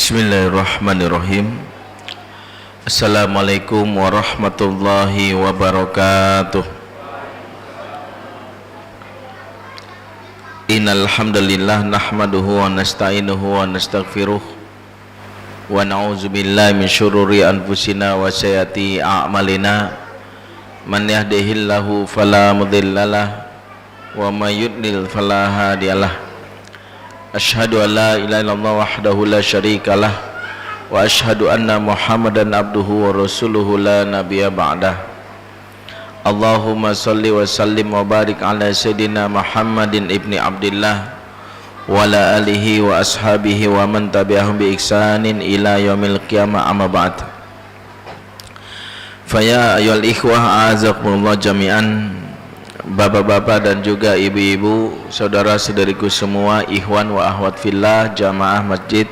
Bismillahirrahmanirrahim. Assalamualaikum warahmatullahi wabarakatuh. Innal hamdalillah nahmaduhu wa nasta'inuhu wa nastaghfiruh wa na'udzu billahi min syururi anfusina wa sayyiati a'malina. Man yahdihillahu fala mudhillalah wa may yudlil fala hadiyalah. Asyhadu an la ilaha illallah wahdahu la syarikalah wa asyhadu anna Muhammadan abduhu wa rasuluhu la nabiyya ba'dah. Allahumma salli wa sallim wa barik ala sayyidina Muhammadin ibni Abdillah wa ala alihi wa ashabihi wa man tabi'ahum bi ihsanin ila yaumil qiyamah, amma ba'd. Faya ayyuhal ikhwah a'azakumullah jami'an, bapak-bapak dan juga ibu-ibu, saudara-saudariku semua, ikhwan wa akhwat fillah, jamaah masjid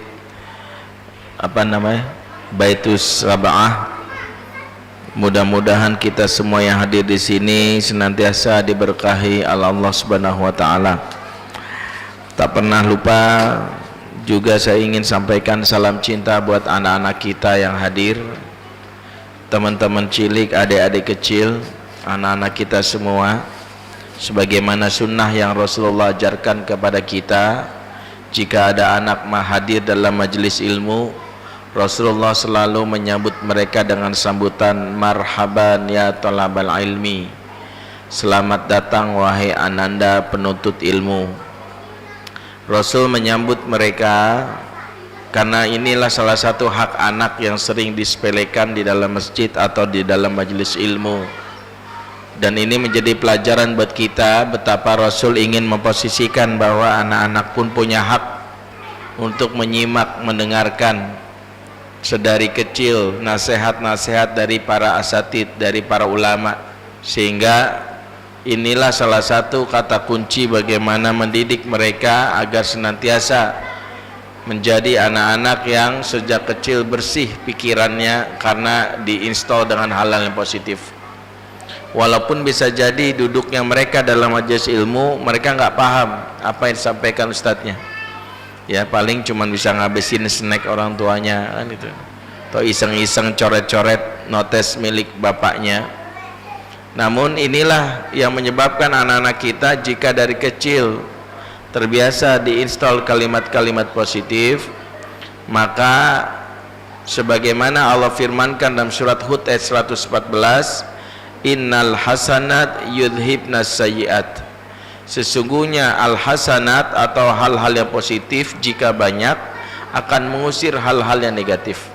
Baitus Sab'ah. Mudah-mudahan kita semua yang hadir di sini senantiasa diberkahi oleh Allah Subhanahu wa taala. Tak pernah lupa juga saya ingin sampaikan salam cinta buat anak-anak kita yang hadir, teman-teman cilik, adik-adik kecil, anak-anak kita semua. Sebagaimana sunnah yang Rasulullah ajarkan kepada kita, jika ada anak hadir dalam majelis ilmu, Rasulullah selalu menyambut mereka dengan sambutan marhaban ya talabal ilmi, selamat datang wahai ananda penuntut ilmu. Rasul menyambut mereka karena inilah salah satu hak anak yang sering disepelekan di dalam masjid atau di dalam majelis ilmu. Dan ini menjadi pelajaran buat kita betapa Rasul ingin memposisikan bahwa anak-anak pun punya hak untuk menyimak, mendengarkan sedari kecil nasihat-nasihat dari para asatid, dari para ulama. Sehingga inilah salah satu kata kunci bagaimana mendidik mereka agar senantiasa menjadi anak-anak yang sejak kecil bersih pikirannya karena diinstal dengan hal-hal yang positif. Walaupun bisa jadi duduknya mereka dalam majelis ilmu, mereka nggak paham apa yang disampaikan ustadznya, ya paling cuma bisa ngabisin snack orang tuanya kan itu, atau iseng-iseng coret-coret notes milik bapaknya. Namun inilah yang menyebabkan anak-anak kita jika dari kecil terbiasa diinstal kalimat-kalimat positif, maka sebagaimana Allah firmankan dalam surat Hud ayat 114, innal hasanat yudhibnas sayyiat, sesungguhnya al hasanat atau hal-hal yang positif jika banyak akan mengusir hal-hal yang negatif.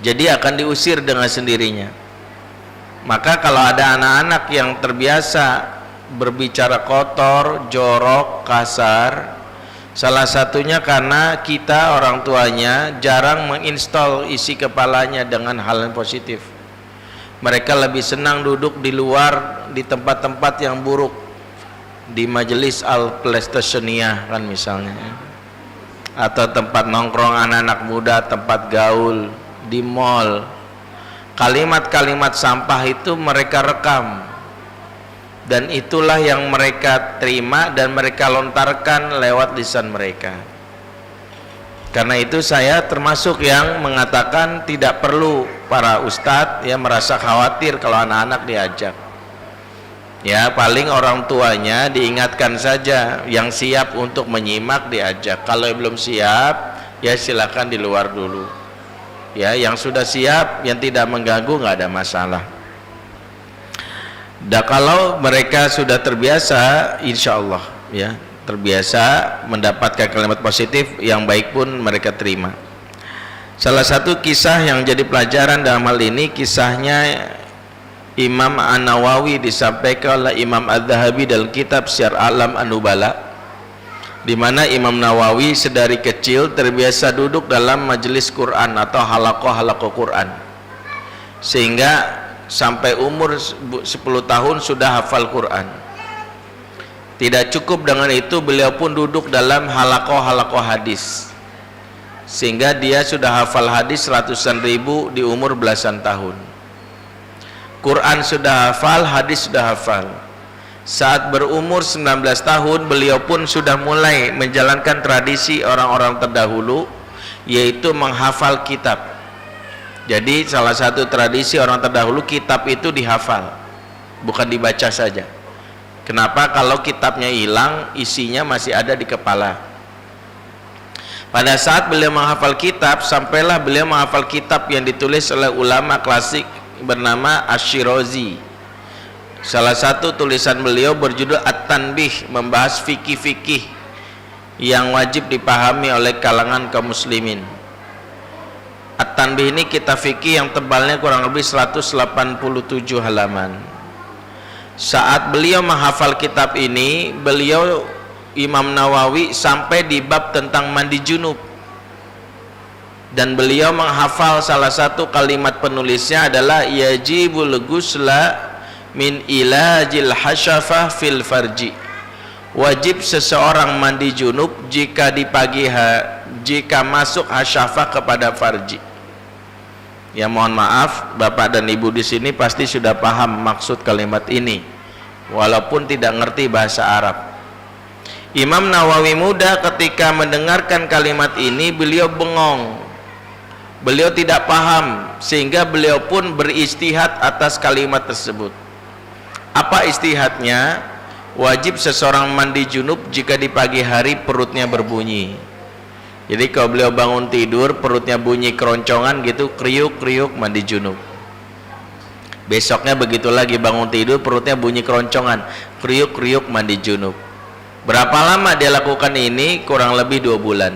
Jadi akan diusir dengan sendirinya. Maka kalau ada anak-anak yang terbiasa berbicara kotor, jorok, kasar, salah satunya karena kita orang tuanya jarang menginstal isi kepalanya dengan hal yang positif. Mereka lebih senang duduk di luar, di tempat-tempat yang buruk, di majelis al-playstationia kan misalnya, atau tempat nongkrong anak-anak muda, tempat gaul, di mall. Kalimat-kalimat sampah itu mereka rekam, dan itulah yang mereka terima dan mereka lontarkan lewat lisan mereka. Karena itu saya termasuk yang mengatakan tidak perlu para ustadz ya merasa khawatir kalau anak-anak diajak. Ya paling orang tuanya diingatkan saja, yang siap untuk menyimak diajak. Kalau yang belum siap ya silakan di luar dulu. Ya yang sudah siap, yang tidak mengganggu nggak ada masalah. Dan kalau mereka sudah terbiasa, insya Allah ya terbiasa mendapatkan kalimat positif yang baik pun mereka terima. Salah satu kisah yang jadi pelajaran dalam hal ini, kisahnya Imam An-Nawawi disampaikan oleh Imam Adz-Dzahabi dalam kitab Syiar A'lam An-Nubala, di mana Imam Nawawi sedari kecil terbiasa duduk dalam majelis Quran atau halaqah Quran, sehingga sampai umur 10 tahun sudah hafal Quran. Tidak cukup dengan itu, beliau pun duduk dalam halaqah hadis, sehingga dia sudah hafal hadis ratusan ribu di umur belasan tahun. Quran sudah hafal, hadis sudah hafal. Saat berumur 19 tahun beliau pun sudah mulai menjalankan tradisi orang-orang terdahulu, yaitu menghafal kitab. Jadi salah satu tradisi orang terdahulu, kitab itu dihafal, bukan dibaca saja. Kenapa? Kalau kitabnya hilang, isinya masih ada di kepala. Pada saat beliau menghafal kitab, sampailah beliau menghafal kitab yang ditulis oleh ulama klasik bernama Asy-Syirazi. Salah satu tulisan beliau berjudul At-Tanbih, membahas fikih-fikih yang wajib dipahami oleh kalangan kaum muslimin. At-Tanbih ini kitab fikih yang tebalnya kurang lebih 187 halaman. Saat beliau menghafal kitab ini, beliau Imam Nawawi sampai di bab tentang mandi junub, dan beliau menghafal salah satu kalimat penulisnya adalah yajibul ghusla min ilajil hasyafah fil farji. Wajib seseorang mandi junub jika di pagi jika masuk hasyafah kepada farji. Ya mohon maaf, Bapak dan Ibu di sini pasti sudah paham maksud kalimat ini, walaupun tidak ngerti bahasa Arab. Imam Nawawi muda ketika mendengarkan kalimat ini, beliau bengong, beliau tidak paham, sehingga beliau pun beristihad atas kalimat tersebut. Apa istihadnya? Wajib seseorang mandi junub jika di pagi hari perutnya berbunyi. Jadi kalau beliau bangun tidur perutnya bunyi keroncongan gitu, kriuk-kriuk, mandi junub. Besoknya begitu lagi, bangun tidur perutnya bunyi keroncongan, kriuk-kriuk, mandi junub. Berapa lama dia lakukan ini? Kurang lebih 2 bulan.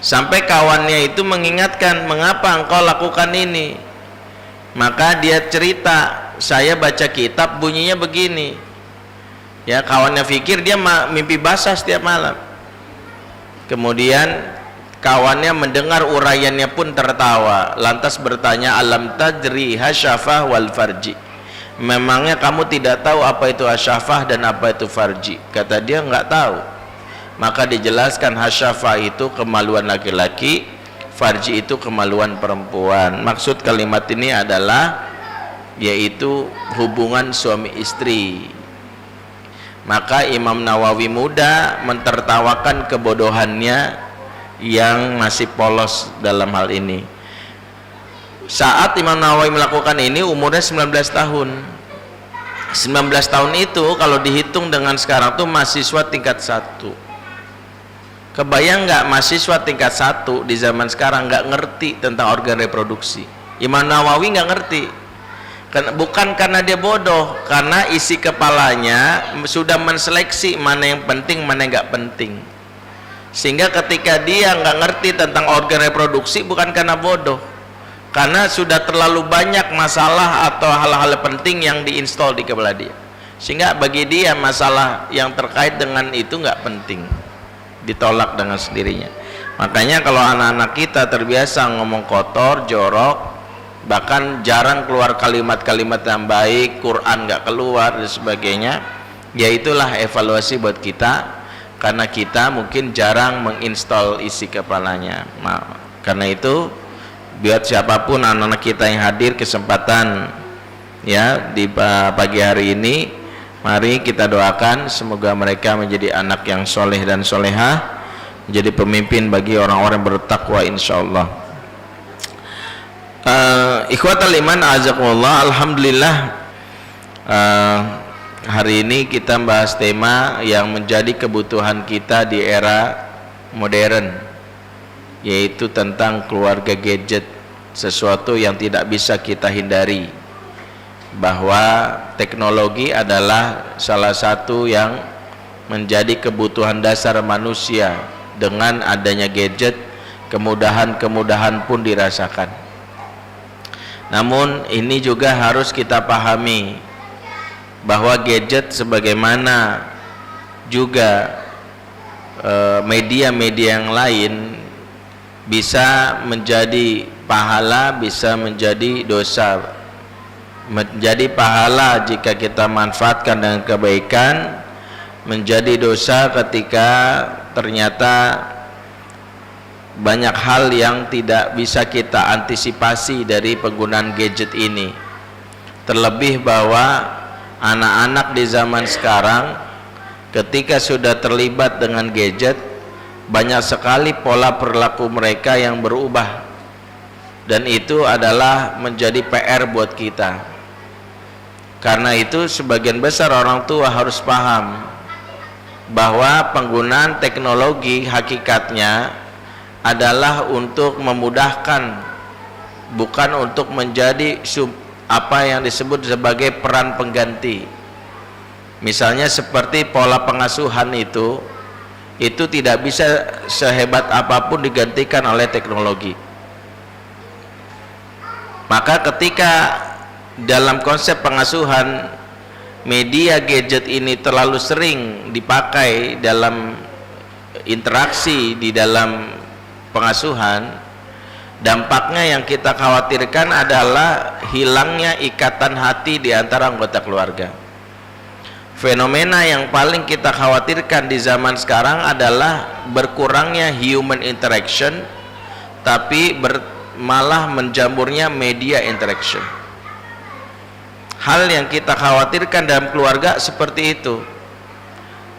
Sampai kawannya itu mengingatkan, mengapa engkau lakukan ini? Maka dia cerita, saya baca kitab bunyinya begini. Ya, kawannya pikir dia mimpi basah setiap malam. Kemudian kawannya mendengar uraiannya pun tertawa, lantas bertanya, alam tadri hasyafah wal farji, memangnya kamu tidak tahu apa itu hasyafah dan apa itu farji? Kata dia, enggak tahu. Maka dijelaskan hasyafah itu kemaluan laki-laki, farji itu kemaluan perempuan. Maksud kalimat ini adalah yaitu hubungan suami istri. Maka Imam Nawawi muda mentertawakan kebodohannya yang masih polos dalam hal ini. Saat Imam Nawawi melakukan ini umurnya 19 tahun. 19 tahun itu kalau dihitung dengan sekarang tuh mahasiswa tingkat 1. Kebayang nggak mahasiswa tingkat 1 di zaman sekarang nggak ngerti tentang organ reproduksi? Imam Nawawi nggak ngerti. Bukan karena dia bodoh, karena isi kepalanya sudah menseleksi mana yang penting, mana yang nggak penting. Sehingga ketika dia nggak ngerti tentang organ reproduksi, bukan karena bodoh, karena sudah terlalu banyak masalah atau hal-hal penting yang diinstal di kepala dia, sehingga bagi dia masalah yang terkait dengan itu nggak penting, ditolak dengan sendirinya. Makanya kalau anak-anak kita terbiasa ngomong kotor, jorok, bahkan jarang keluar kalimat-kalimat yang baik, Quran nggak keluar dan sebagainya, ya itulah evaluasi buat kita, karena kita mungkin jarang menginstal isi kepalanya. Nah, karena itu buat siapapun anak-anak kita yang hadir kesempatan ya di pagi hari ini, mari kita doakan semoga mereka menjadi anak yang soleh dan solehah, menjadi pemimpin bagi orang-orang bertakwa insyaallah. Ikhwatal iman azakumullah, alhamdulillah hari ini kita bahas tema yang menjadi kebutuhan kita di era modern, yaitu tentang keluarga gadget, sesuatu yang tidak bisa kita hindari, bahwa teknologi adalah salah satu yang menjadi kebutuhan dasar manusia. Dengan adanya gadget, kemudahan-kemudahan pun dirasakan. Namun ini juga harus kita pahami bahwa gadget sebagaimana juga media-media yang lain bisa menjadi pahala, bisa menjadi dosa. Menjadi pahala jika kita manfaatkan dengan kebaikan, menjadi dosa ketika ternyata banyak hal yang tidak bisa kita antisipasi dari penggunaan gadget ini. Terlebih bahwa anak-anak di zaman sekarang ketika sudah terlibat dengan gadget, banyak sekali pola perilaku mereka yang berubah, dan itu adalah menjadi PR buat kita. Karena itu sebagian besar orang tua harus paham bahwa penggunaan teknologi hakikatnya adalah untuk memudahkan, bukan untuk menjadi apa yang disebut sebagai peran pengganti. Misalnya seperti pola pengasuhan itu tidak bisa sehebat apapun digantikan oleh teknologi. Maka ketika dalam konsep pengasuhan media gadget ini terlalu sering dipakai dalam interaksi di dalam pengasuhan, dampaknya yang kita khawatirkan adalah hilangnya ikatan hati di antara anggota keluarga. Fenomena yang paling kita khawatirkan di zaman sekarang adalah berkurangnya human interaction, tapi malah menjamurnya media interaction. Hal yang kita khawatirkan dalam keluarga seperti itu.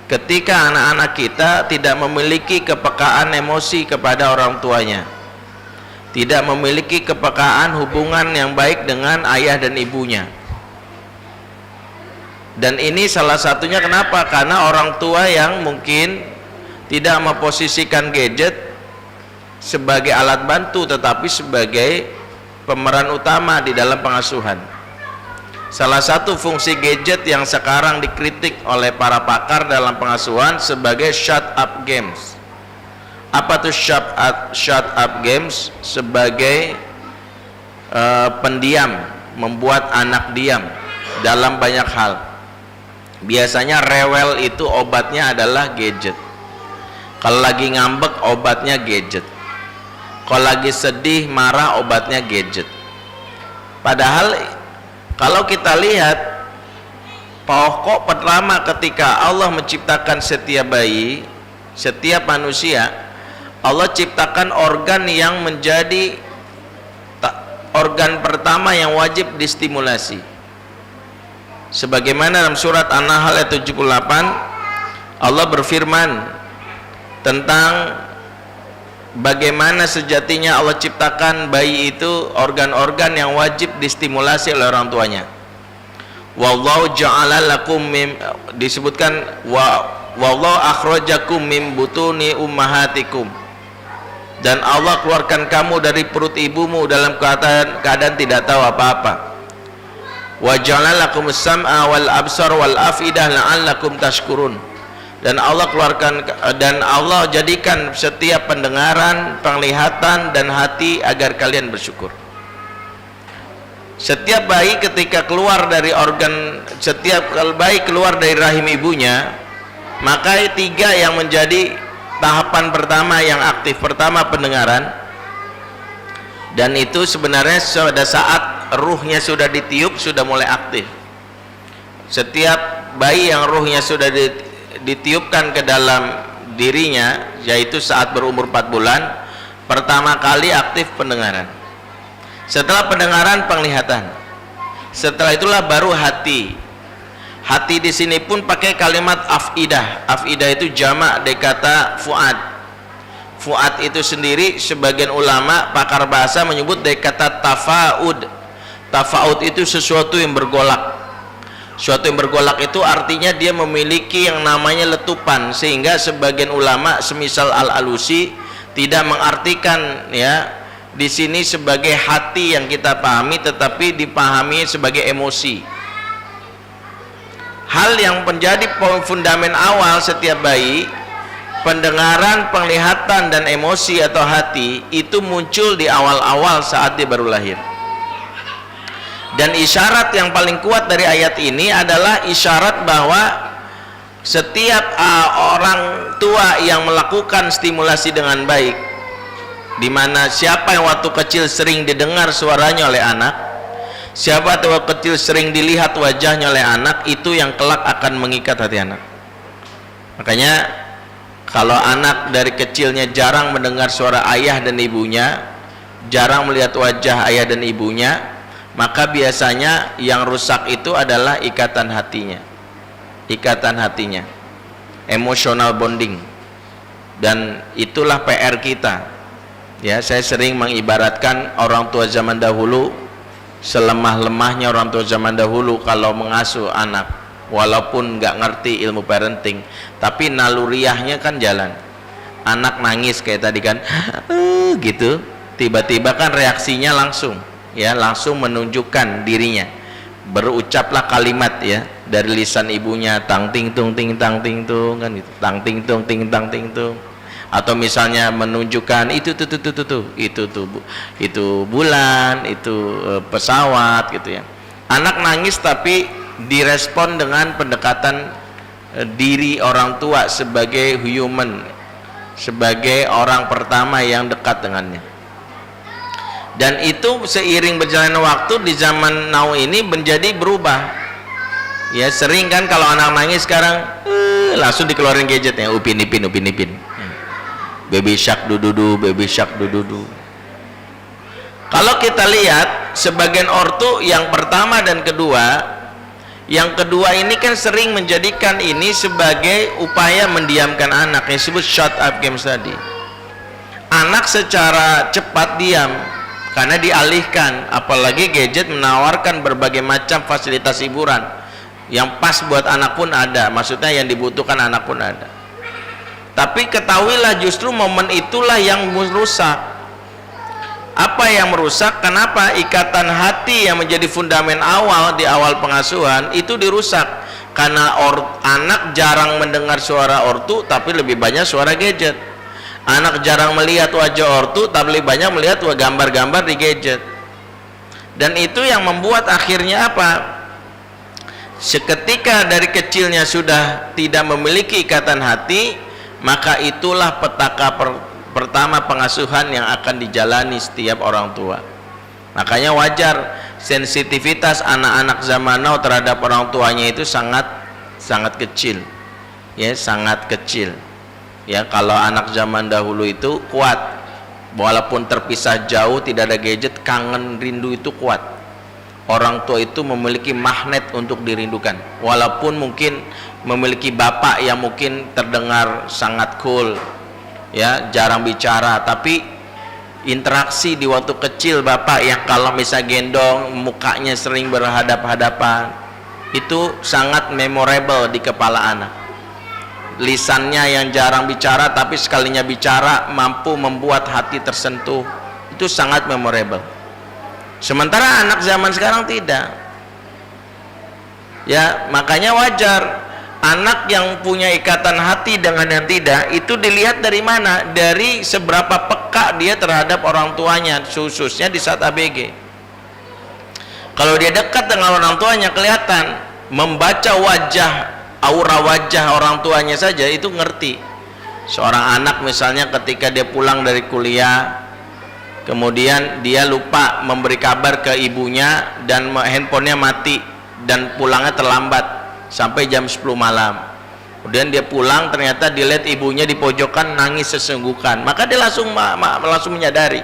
Ketika anak-anak kita tidak memiliki kepekaan emosi kepada orang tuanya, tidak memiliki kepekaan hubungan yang baik dengan ayah dan ibunya. Dan ini salah satunya kenapa? Karena orang tua yang mungkin tidak memposisikan gadget sebagai alat bantu, tetapi sebagai pemeran utama di dalam pengasuhan. Salah satu fungsi gadget yang sekarang dikritik oleh para pakar dalam pengasuhan sebagai shut up games. Apa tuh shut up games? Sebagai pendiam, membuat anak diam dalam banyak hal. Biasanya rewel itu obatnya adalah gadget. Kalau lagi ngambek obatnya gadget. Kalau lagi sedih, marah, obatnya gadget. Padahal kalau kita lihat pokok pertama ketika Allah menciptakan setiap bayi, setiap manusia, Allah ciptakan organ yang menjadi organ pertama yang wajib distimulasi. Sebagaimana dalam surat An-Nahl ayat 78 Allah berfirman tentang bagaimana sejatinya Allah ciptakan bayi itu organ-organ yang wajib distimulasi oleh orang tuanya. Wallahu ja'ala lakum disebutkan wallahu akhrajakum min butuni ummahatikum, dan Allah keluarkan kamu dari perut ibumu dalam keadaan tidak tahu apa-apa. Wa ja'ala lakumus sam'a wal absar wal afidah la'allakum tashkurun, dan Allah keluarkan dan Allah jadikan setiap pendengaran, penglihatan dan hati agar kalian bersyukur. Setiap bayi ketika keluar dari setiap bayi keluar dari rahim ibunya, maka tiga yang menjadi tahapan pertama yang aktif. Pertama pendengaran, dan itu sebenarnya pada saat ruhnya sudah ditiup sudah mulai aktif. Setiap bayi yang ruhnya sudah ditiupkan ke dalam dirinya, yaitu saat berumur 4 bulan, pertama kali aktif pendengaran. Setelah pendengaran, penglihatan. Setelah itulah baru hati. Hati di sini pun pakai kalimat afidah. Afidah itu jamak dari kata fuad. Fuad itu sendiri sebagian ulama pakar bahasa menyebut dari kata tafaud. Tafaud itu sesuatu yang bergolak. Suatu yang bergolak itu artinya dia memiliki yang namanya letupan, sehingga sebagian ulama semisal Al-Alusi tidak mengartikan ya di sini sebagai hati yang kita pahami, tetapi dipahami sebagai emosi. Hal yang menjadi fundament awal setiap bayi, pendengaran, penglihatan dan emosi atau hati itu muncul di awal-awal saat dia baru lahir. Dan isyarat yang paling kuat dari ayat ini adalah isyarat bahwa setiap orang tua yang melakukan stimulasi dengan baik, di mana siapa yang waktu kecil sering didengar suaranya oleh anak, siapa yang waktu kecil sering dilihat wajahnya oleh anak, itu yang kelak akan mengikat hati anak. Makanya kalau anak dari kecilnya jarang mendengar suara ayah dan ibunya, jarang melihat wajah ayah dan ibunya, maka biasanya yang rusak itu adalah ikatan hatinya, emotional bonding. Dan itulah PR kita. Ya, saya sering mengibaratkan orang tua zaman dahulu, selemah-lemahnya orang tua zaman dahulu kalau mengasuh anak, walaupun nggak ngerti ilmu parenting, tapi naluriahnya kan jalan. Anak nangis kayak tadi kan, gitu, tiba-tiba kan reaksinya langsung, ya, langsung menunjukkan dirinya, berucaplah kalimat, ya, dari lisan ibunya, tang ting tung ting tang ting tung, kan gitu, tang ting tung ting tang ting tung. Atau misalnya menunjukkan itu bulan, itu pesawat, gitu ya. Anak nangis tapi direspon dengan pendekatan diri orang tua sebagai human, sebagai orang pertama yang dekat dengannya. Dan itu seiring berjalannya waktu di zaman now ini menjadi berubah. Ya, sering kan kalau anak nangis sekarang langsung dikeluarin gadgetnya, upin ipin. Baby shark dududu, baby shark dududu. Kalau kita lihat sebagian ortu yang pertama dan kedua, yang kedua ini kan sering menjadikan ini sebagai upaya mendiamkan anak, yang disebut shut up games tadi. Anak secara cepat diam karena dialihkan, apalagi gadget menawarkan berbagai macam fasilitas hiburan yang pas buat anak pun ada, maksudnya yang dibutuhkan anak pun ada. Tapi ketahuilah justru momen itulah yang merusak. Apa yang merusak? Kenapa? Ikatan hati yang menjadi fundamen awal di awal pengasuhan itu dirusak karena anak jarang mendengar suara ortu tapi lebih banyak suara gadget. Anak jarang melihat wajah ortu tapi lebih banyak melihat gambar-gambar di gadget. Dan itu yang membuat akhirnya apa? Seketika dari kecilnya sudah tidak memiliki ikatan hati, maka itulah petaka pertama pengasuhan yang akan dijalani setiap orang tua. Makanya wajar sensitivitas anak-anak zaman now terhadap orang tuanya itu sangat kecil, ya, sangat kecil. Ya, kalau anak zaman dahulu itu kuat, walaupun terpisah jauh tidak ada gadget, kangen rindu itu kuat. Orang tua itu memiliki magnet untuk dirindukan, walaupun mungkin memiliki bapak yang mungkin terdengar sangat cool, ya, jarang bicara, tapi interaksi di waktu kecil bapak yang kalau misalnya gendong mukanya sering berhadap-hadapan, itu sangat memorable di kepala anak. Lisannya yang jarang bicara tapi sekalinya bicara mampu membuat hati tersentuh, itu sangat memorable. Sementara anak zaman sekarang tidak. Ya, makanya wajar anak yang punya ikatan hati dengan yang tidak itu dilihat dari mana? Dari seberapa peka dia terhadap orang tuanya, khususnya di saat ABG. Kalau dia dekat dengan orang tuanya kelihatan, membaca wajah, aura wajah orang tuanya saja itu ngerti. Seorang anak misalnya ketika dia pulang dari kuliah, kemudian dia lupa memberi kabar ke ibunya dan handphonenya mati dan pulangnya terlambat sampai jam 10 malam. Kemudian dia pulang, ternyata dilihat ibunya di pojokan nangis sesenggukan. Maka dia langsung menyadari,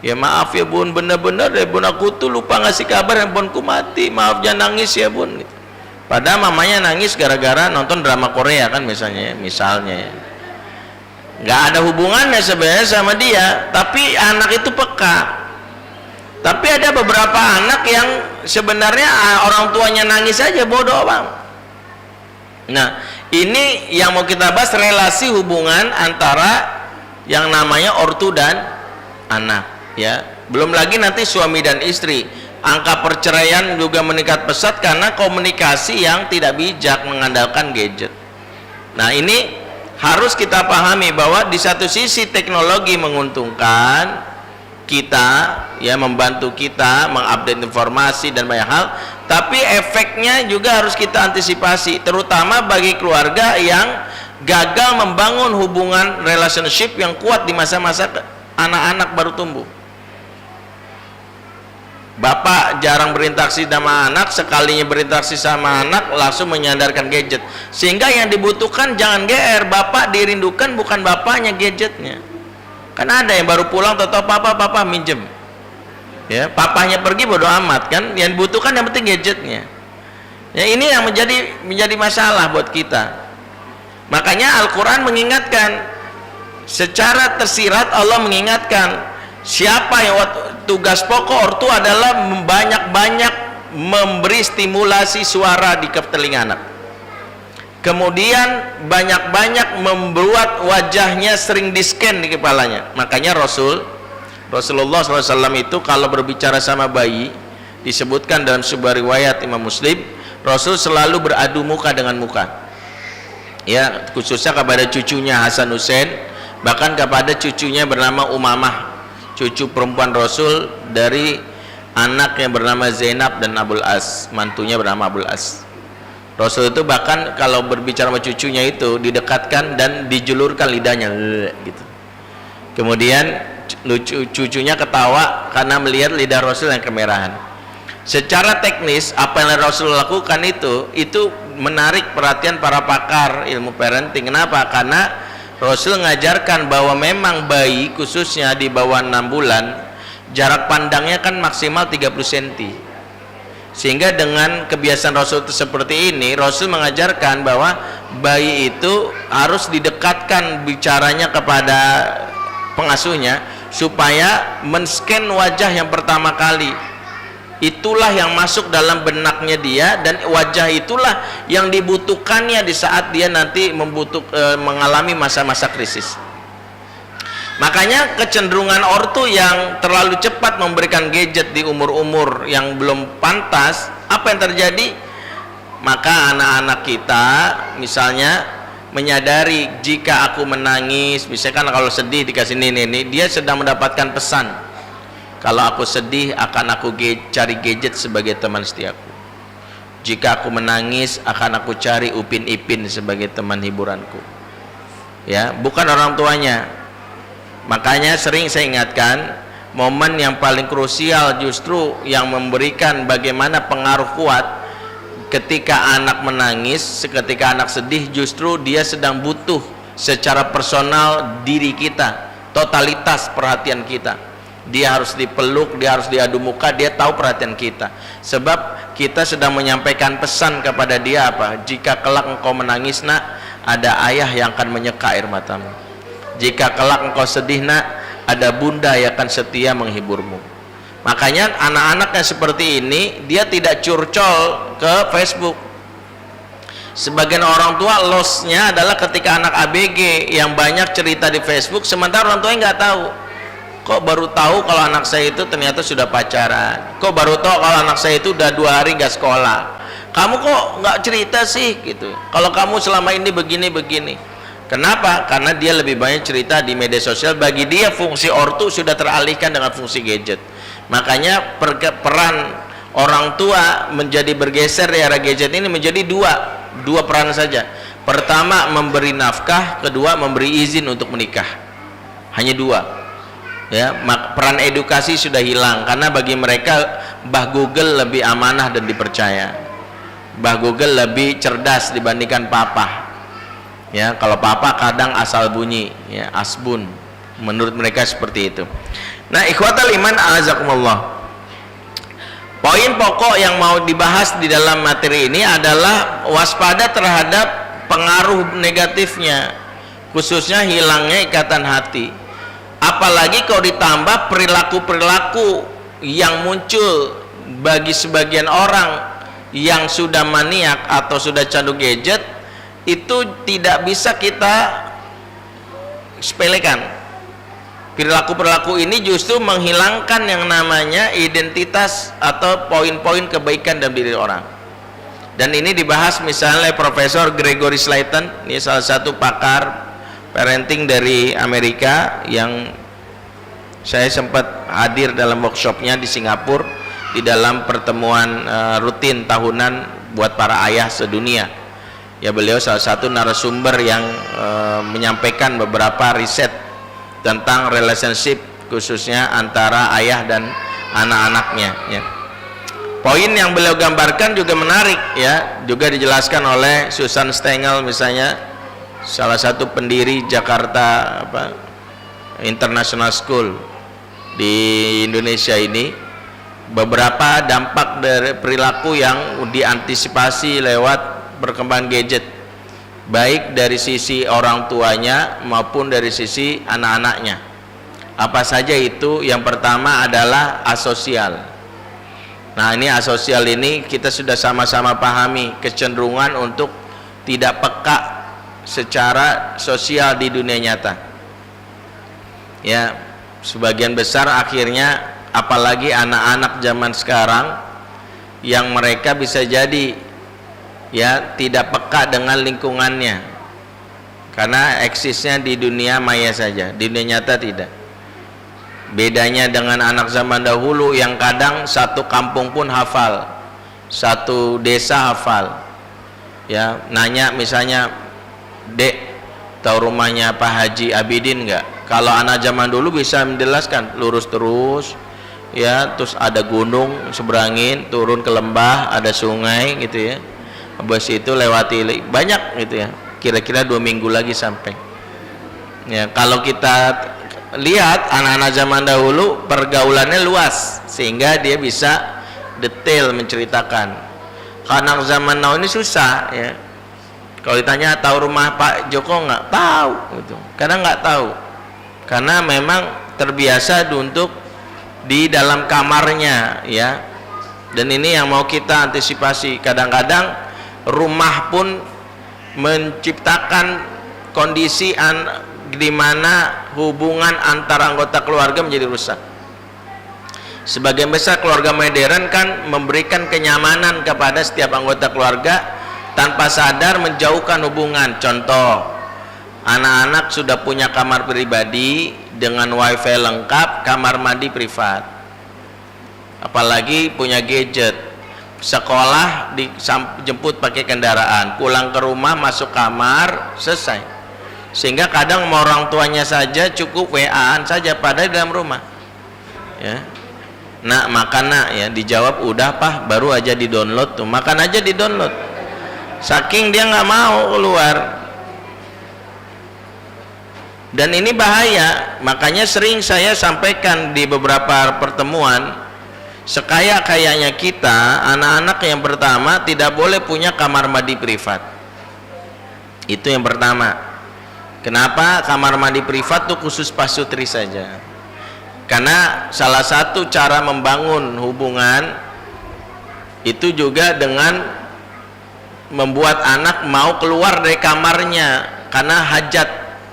ya maaf ya bun, bener-bener ya bun, aku tuh lupa ngasih kabar handphoneku mati, maaf jangan nangis ya bun. Padahal mamanya nangis gara-gara nonton drama Korea kan misalnya ya. Nggak ada hubungannya sebenarnya sama dia, tapi anak itu peka. Tapi ada beberapa anak yang sebenarnya orang tuanya nangis saja bodoh bang. Nah, ini yang mau kita bahas, relasi hubungan antara yang namanya ortu dan anak, ya. Belum lagi nanti suami dan istri. Angka perceraian juga meningkat pesat karena komunikasi yang tidak bijak mengandalkan gadget. Nah, ini harus kita pahami bahwa di satu sisi teknologi menguntungkan kita, ya, membantu kita mengupdate informasi dan banyak hal, tapi efeknya juga harus kita antisipasi, terutama bagi keluarga yang gagal membangun hubungan relationship yang kuat di masa-masa anak-anak baru tumbuh. Bapak jarang berinteraksi sama anak, sekalinya berinteraksi sama anak langsung menyandarkan gadget, sehingga yang dibutuhkan jangan GR, bapak dirindukan bukan bapaknya, gadgetnya. Kan ada yang baru pulang atau papa minjem, ya, papahnya pergi bodo amat kan, yang dibutuhkan yang penting gadgetnya. Ya, ini yang menjadi masalah buat kita. Makanya Al-Quran mengingatkan, secara tersirat Allah mengingatkan siapa yang tugas pokok ortu adalah banyak-banyak memberi stimulasi suara di telinga anak, kemudian banyak-banyak membuat wajahnya sering di-scan di kepalanya. Makanya Rasulullah SAW itu kalau berbicara sama bayi, disebutkan dalam sebuah riwayat Imam Muslim, Rasul selalu beradu muka dengan muka, ya, khususnya kepada cucunya Hasan Hussein, bahkan kepada cucunya bernama Umamah, cucu perempuan Rasul dari anak yang bernama Zainab dan Abul As, mantunya bernama Abul As. Rasul itu bahkan kalau berbicara sama cucunya itu didekatkan dan dijulurkan lidahnya gitu. Kemudian cucunya ketawa karena melihat lidah Rasul yang kemerahan. Secara teknis apa yang Rasul lakukan itu menarik perhatian para pakar ilmu parenting. Kenapa? Karena Rasul mengajarkan bahwa memang bayi khususnya di bawah 6 bulan jarak pandangnya kan maksimal 30 cm, sehingga dengan kebiasaan Rasul itu seperti ini, Rasul mengajarkan bahwa bayi itu harus didekatkan bicaranya kepada pengasuhnya supaya men-scan wajah yang pertama kali. Itulah yang masuk dalam benaknya dia, dan wajah itulah yang dibutuhkannya di saat dia nanti mengalami masa-masa krisis. Makanya kecenderungan ortu yang terlalu cepat memberikan gadget di umur-umur yang belum pantas, apa yang terjadi? Maka anak-anak kita misalnya menyadari jika aku menangis, misalkan kalau sedih dikasih ini, dia sedang mendapatkan pesan. Kalau aku sedih akan aku cari gadget sebagai teman setiaku. Jika aku menangis akan aku cari Upin Ipin sebagai teman hiburanku. Ya, bukan orang tuanya. Makanya sering saya ingatkan, momen yang paling krusial justru yang memberikan bagaimana pengaruh kuat ketika anak menangis, ketika anak sedih, justru dia sedang butuh secara personal diri kita, totalitas perhatian kita. Dia harus dipeluk, dia harus diadu muka, dia tahu perhatian kita. Sebab kita sedang menyampaikan pesan kepada dia apa? Jika kelak engkau menangis nak, ada ayah yang akan menyeka air matamu. Jika kelak engkau sedih nak, ada bunda yang akan setia menghiburmu. Makanya anak-anak yang seperti ini dia tidak curcol ke Facebook. Sebagian orang tua lossnya adalah ketika anak ABG yang banyak cerita di Facebook, sementara orang tuanya nggak tahu. Kok baru tahu kalau anak saya itu ternyata sudah pacaran? Kok baru tahu kalau anak saya itu udah 2 hari nggak sekolah? Kamu kok nggak cerita sih gitu? Kalau kamu selama ini begini. Kenapa? Karena dia lebih banyak cerita di media sosial. Bagi dia fungsi ortu sudah teralihkan dengan fungsi gadget. Makanya peran orang tua menjadi bergeser di era gadget ini menjadi dua peran saja. Pertama memberi nafkah, kedua memberi izin untuk menikah. Hanya 2. Ya, peran edukasi sudah hilang karena bagi mereka Mbah Google lebih amanah dan dipercaya. Mbah Google lebih cerdas dibandingkan papa. Ya, kalau papa kadang asal bunyi, ya, asbun. Menurut mereka seperti itu. Nah, ikhwatal iman a'azakumullah. Poin pokok yang mau dibahas di dalam materi ini adalah waspada terhadap pengaruh negatifnya, khususnya hilangnya ikatan hati. Apalagi kalau ditambah perilaku-perilaku yang muncul bagi sebagian orang yang sudah maniak atau sudah candu gadget, itu tidak bisa kita sepelekan. Perilaku-perilaku ini justru menghilangkan yang namanya identitas atau poin-poin kebaikan dalam diri orang. Dan ini dibahas misalnya Profesor Gregory Slayton, ini salah satu pakar parenting dari Amerika yang saya sempat hadir dalam workshopnya di Singapura di dalam pertemuan rutin tahunan buat para ayah sedunia. Ya, beliau salah satu narasumber yang menyampaikan beberapa riset tentang relationship khususnya antara ayah dan anak-anaknya. Ya. Poin yang beliau gambarkan juga menarik, ya, juga dijelaskan oleh Susan Stengel misalnya, salah satu pendiri Jakarta International School di Indonesia ini. Beberapa dampak dari perilaku yang diantisipasi lewat berkembang gadget. baik dari sisi orang tuanya maupun dari sisi anak-anaknya. Apa saja itu? Yang pertama adalah asosial. Nah, ini asosial ini kita sudah sama-sama pahami kecenderungan untuk tidak peka secara sosial di dunia nyata. Ya, sebagian besar akhirnya, apalagi anak-anak zaman sekarang yang mereka bisa jadi ya tidak peka dengan lingkungannya karena eksisnya di dunia maya saja, di dunia nyata tidak. Bedanya dengan anak zaman dahulu yang kadang satu kampung pun hafal, satu desa hafal. Ya, nanya misalnya, "Dek, tahu rumahnya Pak Haji Abidin enggak?" Kalau anak zaman dulu bisa menjelaskan, lurus terus ya, terus ada gunung seberangin, turun ke lembah, ada sungai gitu ya. Habis itu lewati banyak gitu ya. Kira-kira 2 minggu lagi sampai. Ya, kalau kita lihat anak-anak zaman dahulu pergaulannya luas sehingga dia bisa detail menceritakan. Anak zaman now ini susah ya. Kalau ditanya tahu rumah Pak Joko nggak tahu gitu. Karena nggak tahu. Karena memang terbiasa untuk di dalam kamarnya ya. Dan ini yang mau kita antisipasi. Kadang-kadang rumah pun menciptakan kondisi di mana hubungan antara anggota keluarga menjadi rusak. Sebagian besar keluarga modern kan memberikan kenyamanan kepada setiap anggota keluarga tanpa sadar menjauhkan hubungan. Contoh, anak-anak sudah punya kamar pribadi dengan wifi lengkap, kamar mandi privat, apalagi punya gadget. Sekolah dijemput pakai kendaraan, pulang ke rumah masuk kamar, selesai. Sehingga kadang sama orang tuanya saja cukup WA-an saja padahal di dalam rumah ya. Nak makan nak ya, dijawab udah Pak, baru aja di download tuh, makan aja di download, saking dia nggak mau keluar. Dan ini bahaya. Makanya sering saya sampaikan di beberapa pertemuan, sekaya-kayanya kita, anak-anak yang pertama tidak boleh punya kamar mandi privat. Itu yang pertama. Kenapa? Kamar mandi privat tuh khusus pasutri saja. Karena salah satu cara membangun hubungan itu juga dengan membuat anak mau keluar dari kamarnya karena hajat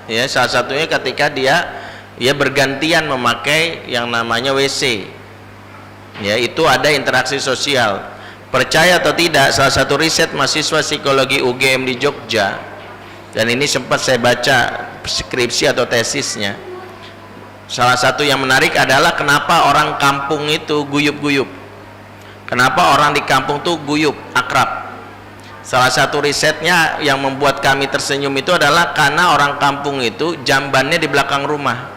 ya, salah satunya ketika dia bergantian memakai yang namanya WC. Ya, itu ada interaksi sosial. Percaya atau tidak, salah satu riset mahasiswa psikologi UGM di Jogja, dan ini sempat saya baca skripsi atau tesisnya, salah satu yang menarik adalah kenapa orang kampung itu guyup-guyup, kenapa orang di kampung tuh guyup, akrab. Salah satu risetnya yang membuat kami tersenyum itu adalah karena orang kampung itu jambannya di belakang rumah.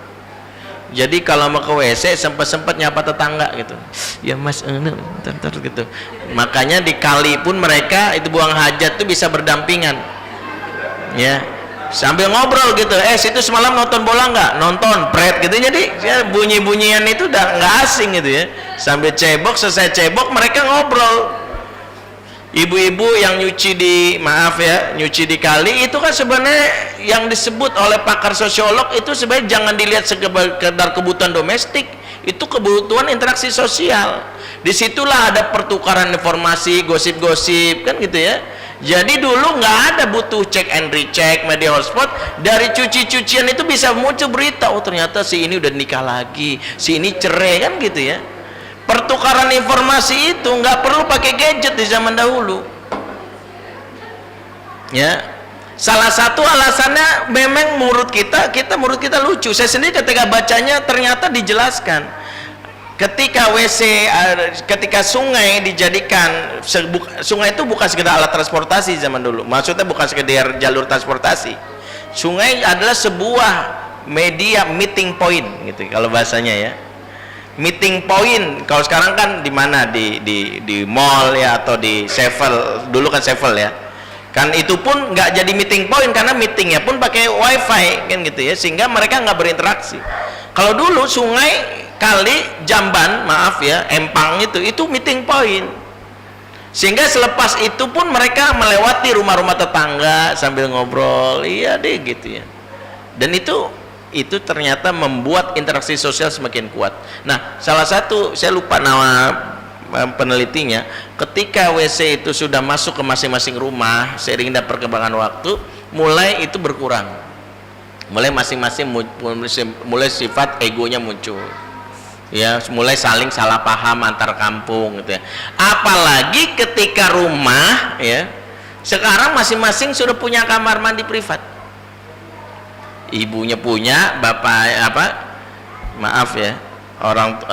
Jadi kalau mau ke WC sempat-sempat nyapa tetangga gitu, ya mas bentar gitu. Makanya di kali pun mereka itu buang hajat tuh bisa berdampingan ya, sambil ngobrol gitu. Situ semalam nonton bola nggak? Nonton, pret gitu. Jadi ya, bunyi-bunyian itu udah nggak asing gitu ya. Sambil cebok, selesai cebok mereka ngobrol. Ibu-ibu yang nyuci nyuci di kali itu kan sebenarnya yang disebut oleh pakar sosiolog itu sebenarnya jangan dilihat sekedar kebutuhan domestik, itu kebutuhan interaksi sosial. Disitulah ada pertukaran informasi, gosip-gosip kan gitu ya. Jadi dulu nggak ada butuh cek and recheck, media hotspot, dari cuci-cucian itu bisa muncul berita, oh ternyata si ini udah nikah lagi, si ini cerai kan gitu ya. Pertukaran informasi itu nggak perlu pakai gadget di zaman dahulu. Ya, salah satu alasannya memang menurut kita lucu. Saya sendiri ketika bacanya ternyata dijelaskan. Ketika ketika sungai dijadikan, sungai itu bukan sekedar alat transportasi zaman dulu, maksudnya bukan sekedar jalur transportasi. Sungai adalah sebuah media meeting point gitu kalau bahasanya ya. Meeting point kalau sekarang kan di mana, di mall ya, atau di Sevel, dulu kan Sevel ya. Kan itu pun nggak jadi meeting point karena meetingnya pun pakai wifi kan gitu ya, sehingga mereka nggak berinteraksi. Kalau dulu sungai, kali, jamban, maaf ya, empang itu meeting point. Sehingga selepas itu pun mereka melewati rumah-rumah tetangga sambil ngobrol, iya deh gitu ya. Dan itu ternyata membuat interaksi sosial semakin kuat. Nah, salah satu, saya lupa nama penelitinya, ketika WC itu sudah masuk ke masing-masing rumah seiring dengan perkembangan waktu, mulai itu berkurang, mulai masing-masing mulai sifat egonya muncul ya, mulai saling salah paham antar kampung gitu ya. Apalagi ketika rumah ya sekarang masing-masing sudah punya kamar mandi privat, ibunya punya, bapak maaf ya, orang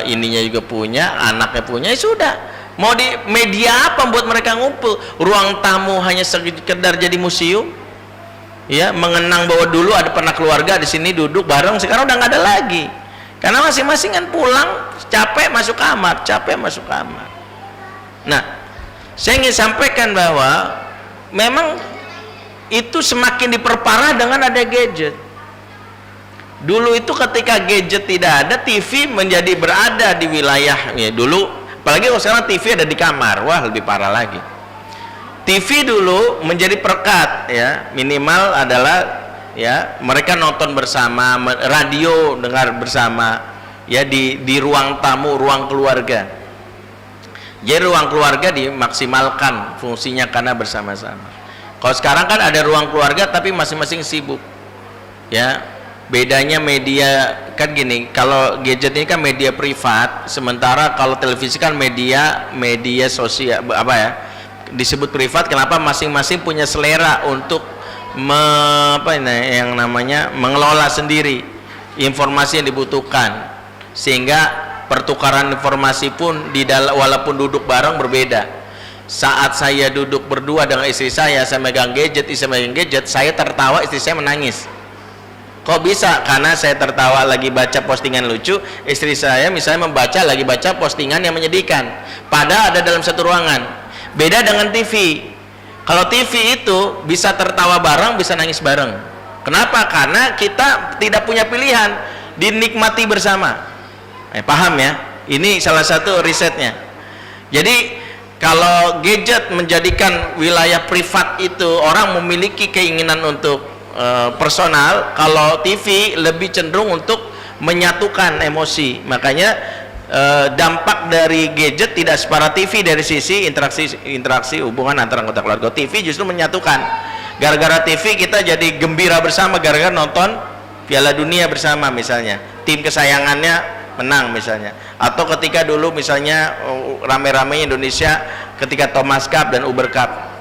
ininya juga punya, anaknya punya, ya sudah. Mau di media apa buat mereka ngumpul? Ruang tamu hanya sekedar jadi museum ya, mengenang bahwa dulu ada pernah keluarga di sini duduk bareng, sekarang udah nggak ada lagi karena masing-masing kan pulang capek masuk kamar. Nah, saya ingin sampaikan bahwa memang itu semakin diperparah dengan ada gadget. Dulu itu ketika gadget tidak ada, TV menjadi berada di wilayah ya, dulu, apalagi kalau sekarang TV ada di kamar, wah lebih parah lagi. TV dulu menjadi perkat ya, minimal adalah ya mereka nonton bersama, radio dengar bersama ya, di ruang tamu, ruang keluarga. Jadi ruang keluarga dimaksimalkan fungsinya karena bersama-sama. Kalau sekarang kan ada ruang keluarga tapi masing-masing sibuk ya. Bedanya media kan gini, kalau gadget ini kan media privat, sementara kalau televisi kan media sosial disebut privat. Kenapa? Masing-masing punya selera untuk mengelola sendiri informasi yang dibutuhkan, sehingga pertukaran informasi pun walaupun duduk bareng berbeda. Saat saya duduk berdua dengan istri saya megang gadget, saya tertawa, istri saya menangis. Kok bisa? Karena saya tertawa lagi baca postingan lucu, istri saya misalnya lagi baca postingan yang menyedihkan, padahal ada dalam satu ruangan. Beda dengan TV. Kalau TV itu bisa tertawa bareng, bisa nangis bareng. Kenapa? Karena kita tidak punya pilihan, dinikmati bersama. Paham ya? Ini salah satu risetnya. Jadi kalau gadget menjadikan wilayah privat itu orang memiliki keinginan untuk personal, kalau TV lebih cenderung untuk menyatukan emosi. Makanya dampak dari gadget tidak separah TV dari sisi interaksi hubungan antara anggota keluarga. TV justru menyatukan. Gara-gara TV kita jadi gembira bersama, gara-gara nonton Piala Dunia bersama misalnya, tim kesayangannya menang misalnya, atau ketika dulu misalnya rame-rame Indonesia ketika Thomas Cup dan Uber Cup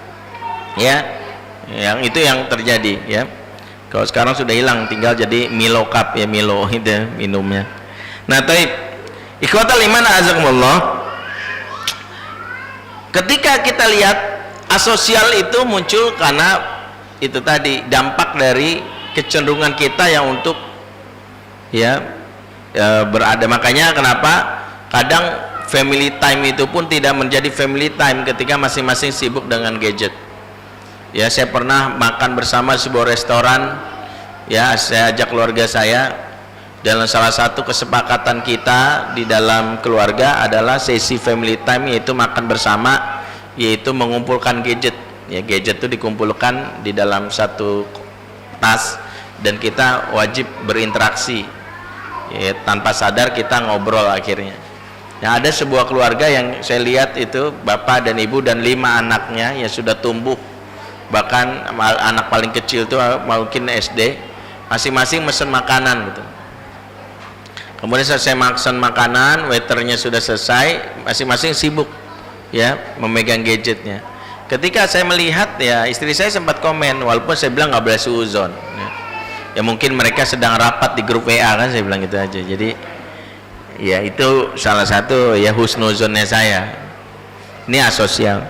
ya, yang itu yang terjadi ya. Kalau sekarang sudah hilang, tinggal jadi Milo Cup ya, Milo itu minumnya. Nah, ikhwatal iman azakumullah, ketika kita lihat asosial itu muncul karena itu tadi dampak dari kecenderungan kita yang untuk ya berada. Makanya kenapa kadang family time itu pun tidak menjadi family time ketika masing-masing sibuk dengan gadget ya. Saya pernah makan bersama sebuah restoran ya, saya ajak keluarga saya. Dalam salah satu kesepakatan kita di dalam keluarga adalah sesi family time, yaitu makan bersama, yaitu mengumpulkan gadget ya. Gadget itu dikumpulkan di dalam satu tas dan kita wajib berinteraksi ya, tanpa sadar kita ngobrol akhirnya. Nah, ada sebuah keluarga yang saya lihat itu bapak dan ibu dan 5 anaknya yang sudah tumbuh, bahkan anak paling kecil itu mungkin SD, masing-masing mesen makanan gitu. Kemudian selesai makan makanan, waiternya sudah selesai, masing-masing sibuk ya memegang gadgetnya. Ketika saya melihat ya, istri saya sempat komen, walaupun saya bilang nggak boleh suuzon ya, mungkin mereka sedang rapat di grup WA kan, saya bilang gitu aja. Jadi ya itu salah satu ya husnuzonnya saya, ini asosial.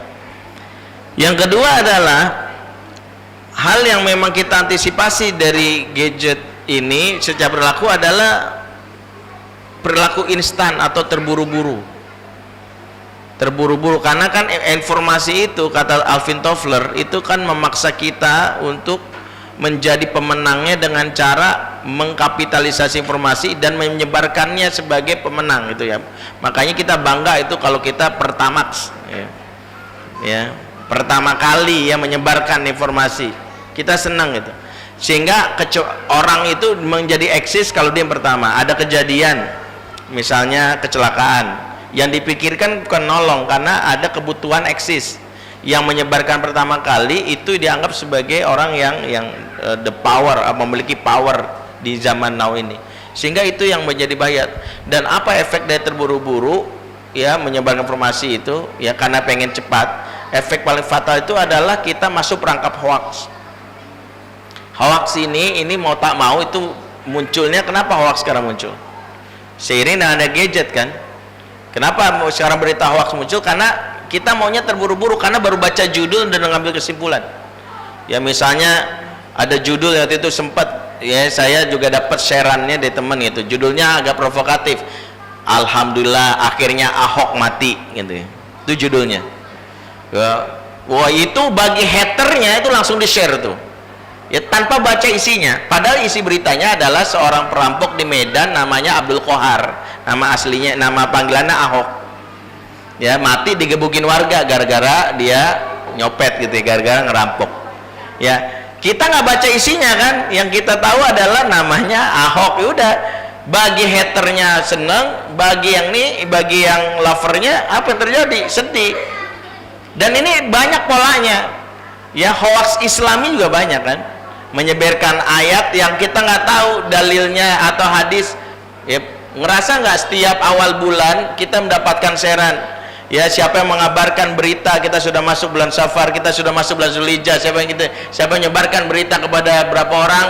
Yang kedua adalah hal yang memang kita antisipasi dari gadget ini secara perilaku adalah perilaku instan atau terburu-buru, karena kan informasi itu, kata Alvin Toffler, itu kan memaksa kita untuk menjadi pemenangnya dengan cara mengkapitalisasi informasi dan menyebarkannya sebagai pemenang gitu ya. Makanya kita bangga itu kalau kita Pertamax ya. ya, pertama kali ya menyebarkan informasi, kita senang gitu, sehingga orang itu menjadi eksis kalau dia yang pertama. Ada kejadian misalnya kecelakaan, yang dipikirkan bukan nolong karena ada kebutuhan eksis. Yang menyebarkan pertama kali itu dianggap sebagai orang yang the power, memiliki power di zaman now ini, sehingga itu yang menjadi bahaya. Dan apa efek dari terburu-buru ya menyebarkan informasi itu ya, karena pengen cepat, efek paling fatal itu adalah kita masuk perangkap hoax. Hoax ini mau tak mau itu munculnya. Kenapa hoax sekarang muncul? Seiring dengan ada gadget kan. Kenapa sekarang berita hoax muncul? Karena kita maunya terburu-buru, karena baru baca judul dan mengambil kesimpulan. Ya misalnya ada judul yang waktu itu sempat ya saya juga dapat shareannya dari teman gitu. Judulnya agak provokatif. Alhamdulillah akhirnya Ahok mati gitu ya. Itu judulnya. Ya, wah itu bagi haternya itu langsung di-share tuh. Ya tanpa baca isinya. Padahal isi beritanya adalah seorang perampok di Medan namanya Abdul Qohar. Nama aslinya, nama panggilannya Ahok. Ya mati digebukin warga gara-gara dia nyopet gitu ya, gara-gara ngerampok. Ya kita nggak baca isinya kan, yang kita tahu adalah namanya Ahok. Ya udah, bagi haternya seneng, bagi yang lovernya apa yang terjadi? Sedih. Dan ini banyak polanya ya, hoax Islami juga banyak kan, menyebarkan ayat yang kita nggak tahu dalilnya atau hadis ya. Ngerasa nggak setiap awal bulan kita mendapatkan sharean ya, siapa yang mengabarkan berita kita sudah masuk bulan Safar, kita sudah masuk bulan Zulhijjah, siapa yang menyebarkan berita kepada berapa orang,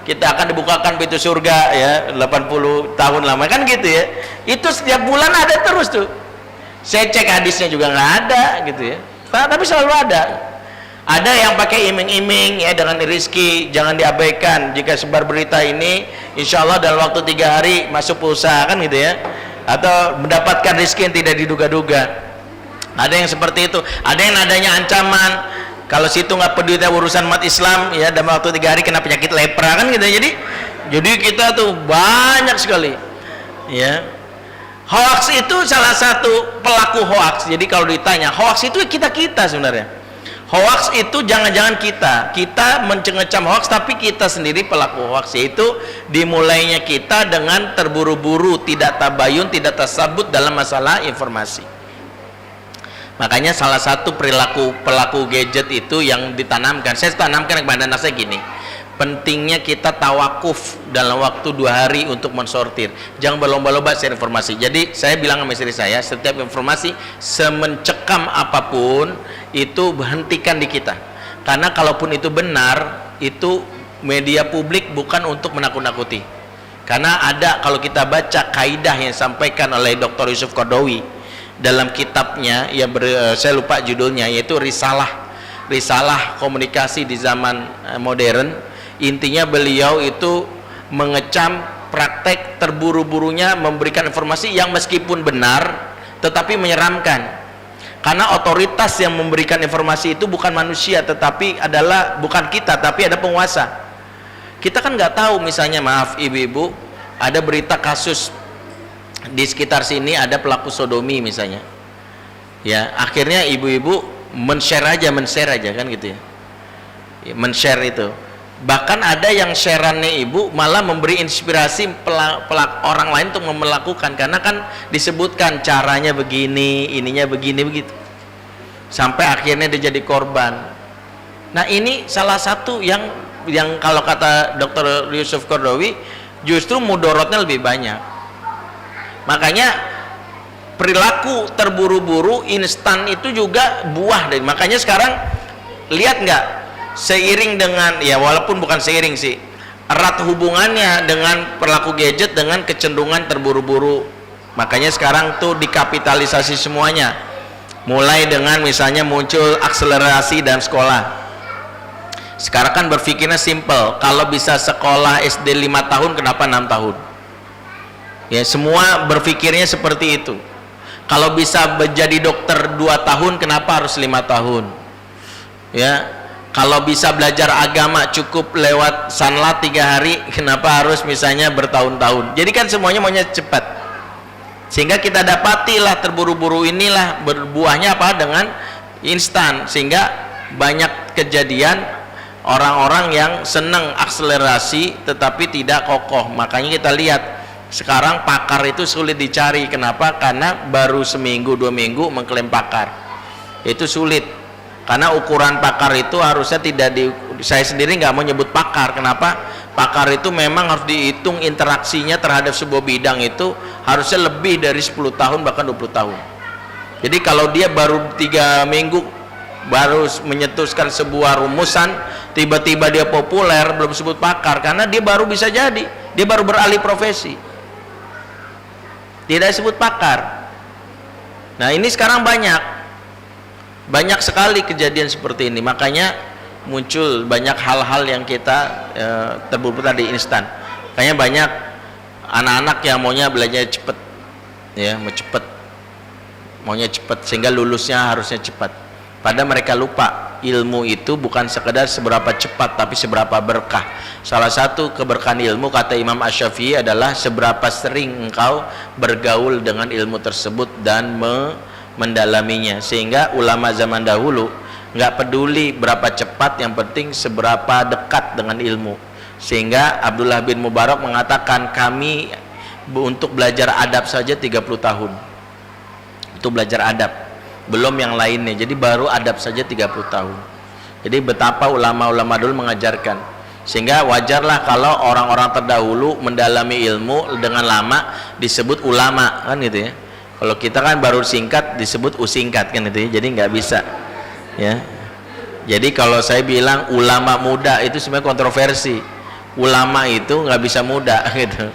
kita akan dibukakan pintu surga ya 80 tahun lama kan gitu ya. Itu setiap bulan ada terus tuh. Saya cek hadisnya juga nggak ada gitu ya, tapi selalu ada. Ada yang pakai iming-iming ya dengan rizki, jangan diabaikan. Jika sebar berita ini, insya Allah dalam waktu 3 hari masuk pulsa kan gitu ya, atau mendapatkan rizki yang tidak diduga-duga. Ada yang seperti itu. Ada yang nadanya ancaman, kalau situ nggak peduli urusan umat Islam ya, dalam waktu 3 hari kena penyakit lepra kan gitu. Jadi kita tuh banyak sekali ya. Hoax itu salah satu pelaku hoax. Jadi kalau ditanya hoax itu kita sebenarnya. Hoax itu jangan-jangan kita mencengecam hoax, tapi kita sendiri pelaku hoax. Yaitu dimulainya kita dengan terburu-buru, tidak tabayun, tidak tasabut dalam masalah informasi. Makanya salah satu perilaku pelaku gadget itu yang ditanamkan, saya tanamkan kepada anak saya gini, pentingnya kita tawakuf dalam waktu 2 hari untuk mensortir. Jangan berlomba-lomba share informasi. Jadi saya bilang sama istri saya, setiap informasi semencekam apapun itu hentikan di kita. Karena kalaupun itu benar, itu media publik bukan untuk menakut-nakuti. Karena ada, kalau kita baca kaidah yang disampaikan oleh Dr. Yusuf Qaradawi dalam kitabnya, saya lupa judulnya, yaitu Risalah Komunikasi di Zaman Modern. Intinya beliau itu mengecam praktek terburu-burunya memberikan informasi yang meskipun benar tetapi menyeramkan. Karena otoritas yang memberikan informasi itu bukan manusia, tetapi bukan kita, tapi ada penguasa. Kita kan nggak tahu, misalnya maaf ibu-ibu, ada berita kasus di sekitar sini ada pelaku sodomi misalnya. Ya, akhirnya ibu-ibu men-share aja kan gitu ya. Men-share itu. Bahkan ada yang shareannya ibu malah memberi inspirasi orang lain untuk melakukan, karena kan disebutkan caranya begini, ininya begini begitu, sampai akhirnya dia jadi korban. Nah ini salah satu yang kalau kata Dr. Yusuf Qaradawi justru mudorotnya lebih banyak. Makanya perilaku terburu-buru instan itu juga buah dari, makanya sekarang lihat nggak, seiring dengan, ya walaupun bukan seiring sih, erat hubungannya dengan perilaku gadget dengan kecenderungan terburu-buru. Makanya sekarang tuh dikapitalisasi semuanya, mulai dengan misalnya muncul akselerasi dalam sekolah. Sekarang kan berpikirnya simple, kalau bisa sekolah SD 5 tahun kenapa 6 tahun ya, semua berpikirnya seperti itu. Kalau bisa menjadi dokter 2 tahun kenapa harus 5 tahun ya. Kalau bisa belajar agama cukup lewat sanlat 3 hari, kenapa harus misalnya bertahun-tahun? Jadi kan semuanya maunya cepat. Sehingga kita dapatilah terburu-buru inilah berbuahnya apa? Dengan instan, sehingga banyak kejadian orang-orang yang senang akselerasi tetapi tidak kokoh. Makanya kita lihat sekarang pakar itu sulit dicari. Kenapa? Karena baru seminggu 2 minggu mengklaim pakar itu sulit, karena ukuran pakar itu harusnya tidak saya sendiri nggak mau nyebut pakar. Kenapa? Pakar itu memang harus dihitung interaksinya terhadap sebuah bidang itu harusnya lebih dari 10 tahun bahkan 20 tahun. Jadi kalau dia baru 3 minggu baru menyetuskan sebuah rumusan, tiba-tiba dia populer, belum disebut pakar, karena dia baru bisa jadi, dia baru beralih profesi, tidak disebut pakar. Nah ini sekarang banyak sekali kejadian seperti ini. Makanya muncul banyak hal-hal yang kita terburu tadi instan. Kayaknya banyak anak-anak yang maunya belajar cepet, ya, maunya cepet sehingga lulusnya harusnya cepat. Padahal mereka lupa ilmu itu bukan sekedar seberapa cepat, tapi seberapa berkah. Salah satu keberkahan ilmu, kata Imam Asy-Syafi'i, adalah seberapa sering engkau bergaul dengan ilmu tersebut dan mendalaminya. Sehingga ulama zaman dahulu nggak peduli berapa cepat, yang penting seberapa dekat dengan ilmu. Sehingga Abdullah bin Mubarak mengatakan, kami untuk belajar adab saja 30 tahun untuk belajar adab, belum yang lainnya. Jadi baru adab saja 30 tahun. Jadi betapa ulama-ulama dulu mengajarkan. Sehingga wajarlah kalau orang-orang terdahulu mendalami ilmu dengan lama disebut ulama, kan gitu ya. Kalau kita kan baru singkat disebut usingkat, kan itu ya. Jadi nggak bisa, ya. Jadi kalau saya bilang ulama muda itu sebenarnya kontroversi. Ulama itu nggak bisa muda gitu.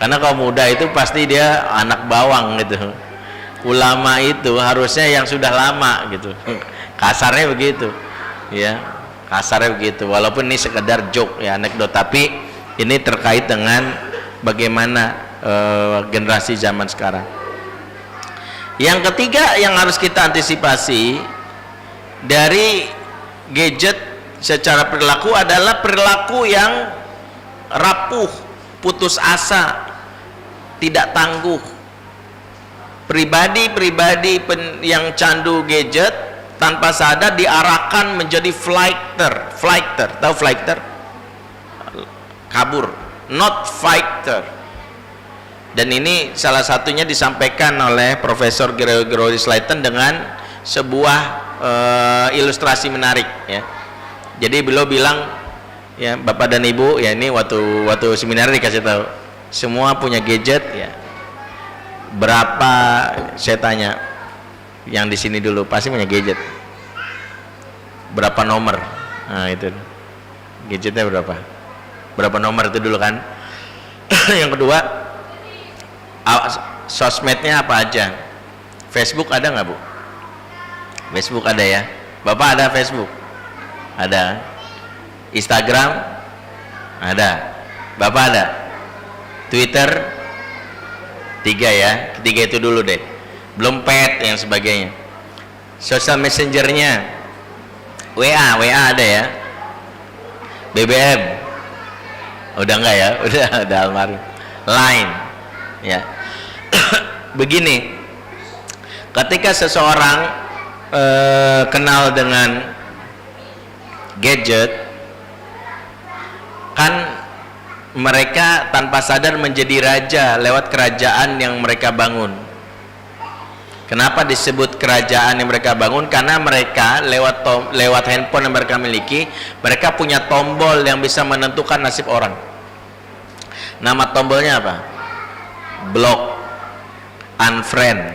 Karena kalau muda itu pasti dia anak bawang gitu. Ulama itu harusnya yang sudah lama gitu. Kasarnya begitu, ya. Kasarnya begitu. Walaupun ini sekedar joke, ya, anekdot, tapi ini terkait dengan bagaimana generasi zaman sekarang. Yang ketiga yang harus kita antisipasi dari gadget secara perilaku adalah perilaku yang rapuh, putus asa, tidak tangguh. Pribadi-pribadi yang candu gadget tanpa sadar diarahkan menjadi flighter. Tahu flighter? Kabur, not fighter. Dan ini salah satunya disampaikan oleh Profesor Gregory Slayton dengan sebuah ilustrasi menarik, ya. Jadi beliau bilang, ya, Bapak dan Ibu, ya, ini waktu seminar dikasih tahu semua punya gadget, ya. Berapa, saya tanya yang di sini dulu, pasti punya gadget. Berapa nomor? Nah itu gadgetnya berapa nomor itu dulu kan. Yang kedua, sosmednya apa aja? Facebook ada nggak, Bu? Facebook ada, ya. Bapak ada Facebook? Ada. Instagram ada. Bapak ada? Twitter? 3, ya. Ketiga itu dulu deh, belum pet yang sebagainya. Social messengernya WA ada, ya. BBM udah enggak, ya? Udah almarhum. Line, ya. Begini, ketika seseorang kenal dengan gadget, kan mereka tanpa sadar menjadi raja lewat kerajaan yang mereka bangun. Kenapa disebut kerajaan yang mereka bangun? Karena mereka lewat handphone yang mereka miliki, mereka punya tombol yang bisa menentukan nasib orang. Nama tombolnya apa? Block, unfriend,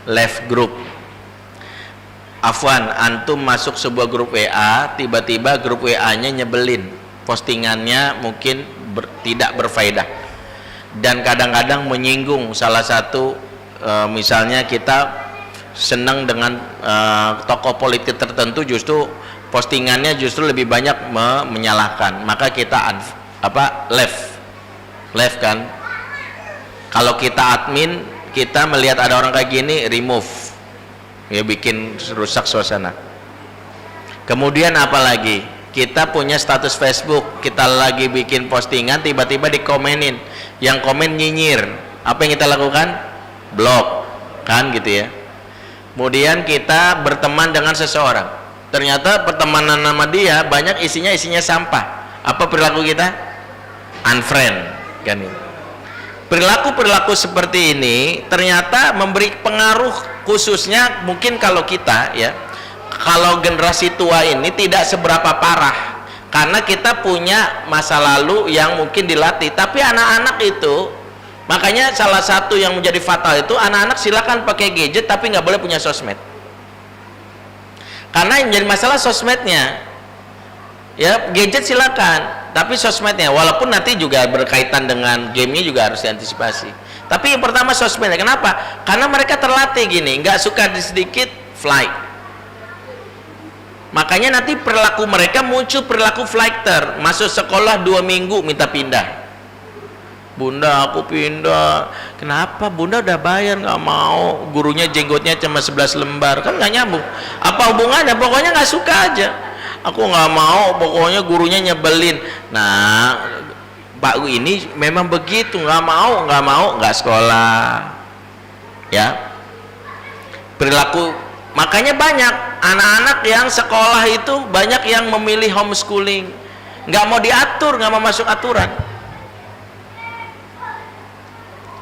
left group. Afwan, antum masuk sebuah grup WA, tiba-tiba grup WA-nya nyebelin, postingannya mungkin tidak berfaedah, dan kadang-kadang menyinggung salah satu, misalnya kita senang dengan tokoh politik tertentu, justru postingannya justru lebih banyak menyalahkan, maka kita left kan. Kalau kita admin, kita melihat ada orang kayak gini, remove, ya, bikin rusak suasana. Kemudian apalagi, kita punya status Facebook, kita lagi bikin postingan, tiba-tiba dikomenin, yang komen nyinyir, apa yang kita lakukan? Blok, kan gitu, ya. Kemudian kita berteman dengan seseorang, ternyata pertemanan nama dia banyak isinya sampah. Apa perilaku kita? Unfriend, kan itu. Perilaku-perilaku seperti ini ternyata memberi pengaruh, khususnya mungkin kalau kita ya, kalau generasi tua ini tidak seberapa parah karena kita punya masa lalu yang mungkin dilatih. Tapi anak-anak itu, makanya salah satu yang menjadi fatal itu anak-anak silakan pakai gadget tapi nggak boleh punya sosmed, karena yang jadi masalah sosmednya. Ya, gadget silakan tapi sosmednya, walaupun nanti juga berkaitan dengan gamenya juga harus diantisipasi. Tapi yang pertama sosmednya. Kenapa? Karena mereka terlatih gini, nggak suka di sedikit flight. Makanya nanti perilaku mereka muncul perilaku flighter. Masuk sekolah 2 minggu minta pindah. Bunda, aku pindah. Kenapa? Bunda udah bayar, nggak mau. Gurunya jenggotnya cuma 11 lembar, kan nggak nyambung. Apa hubungannya? Pokoknya nggak suka aja. Aku nggak mau, pokoknya gurunya nyebelin. Nah, Pak ini memang begitu, nggak mau nggak sekolah. Ya, perilaku. Makanya banyak anak-anak yang sekolah itu banyak yang memilih homeschooling, nggak mau diatur, nggak mau masuk aturan.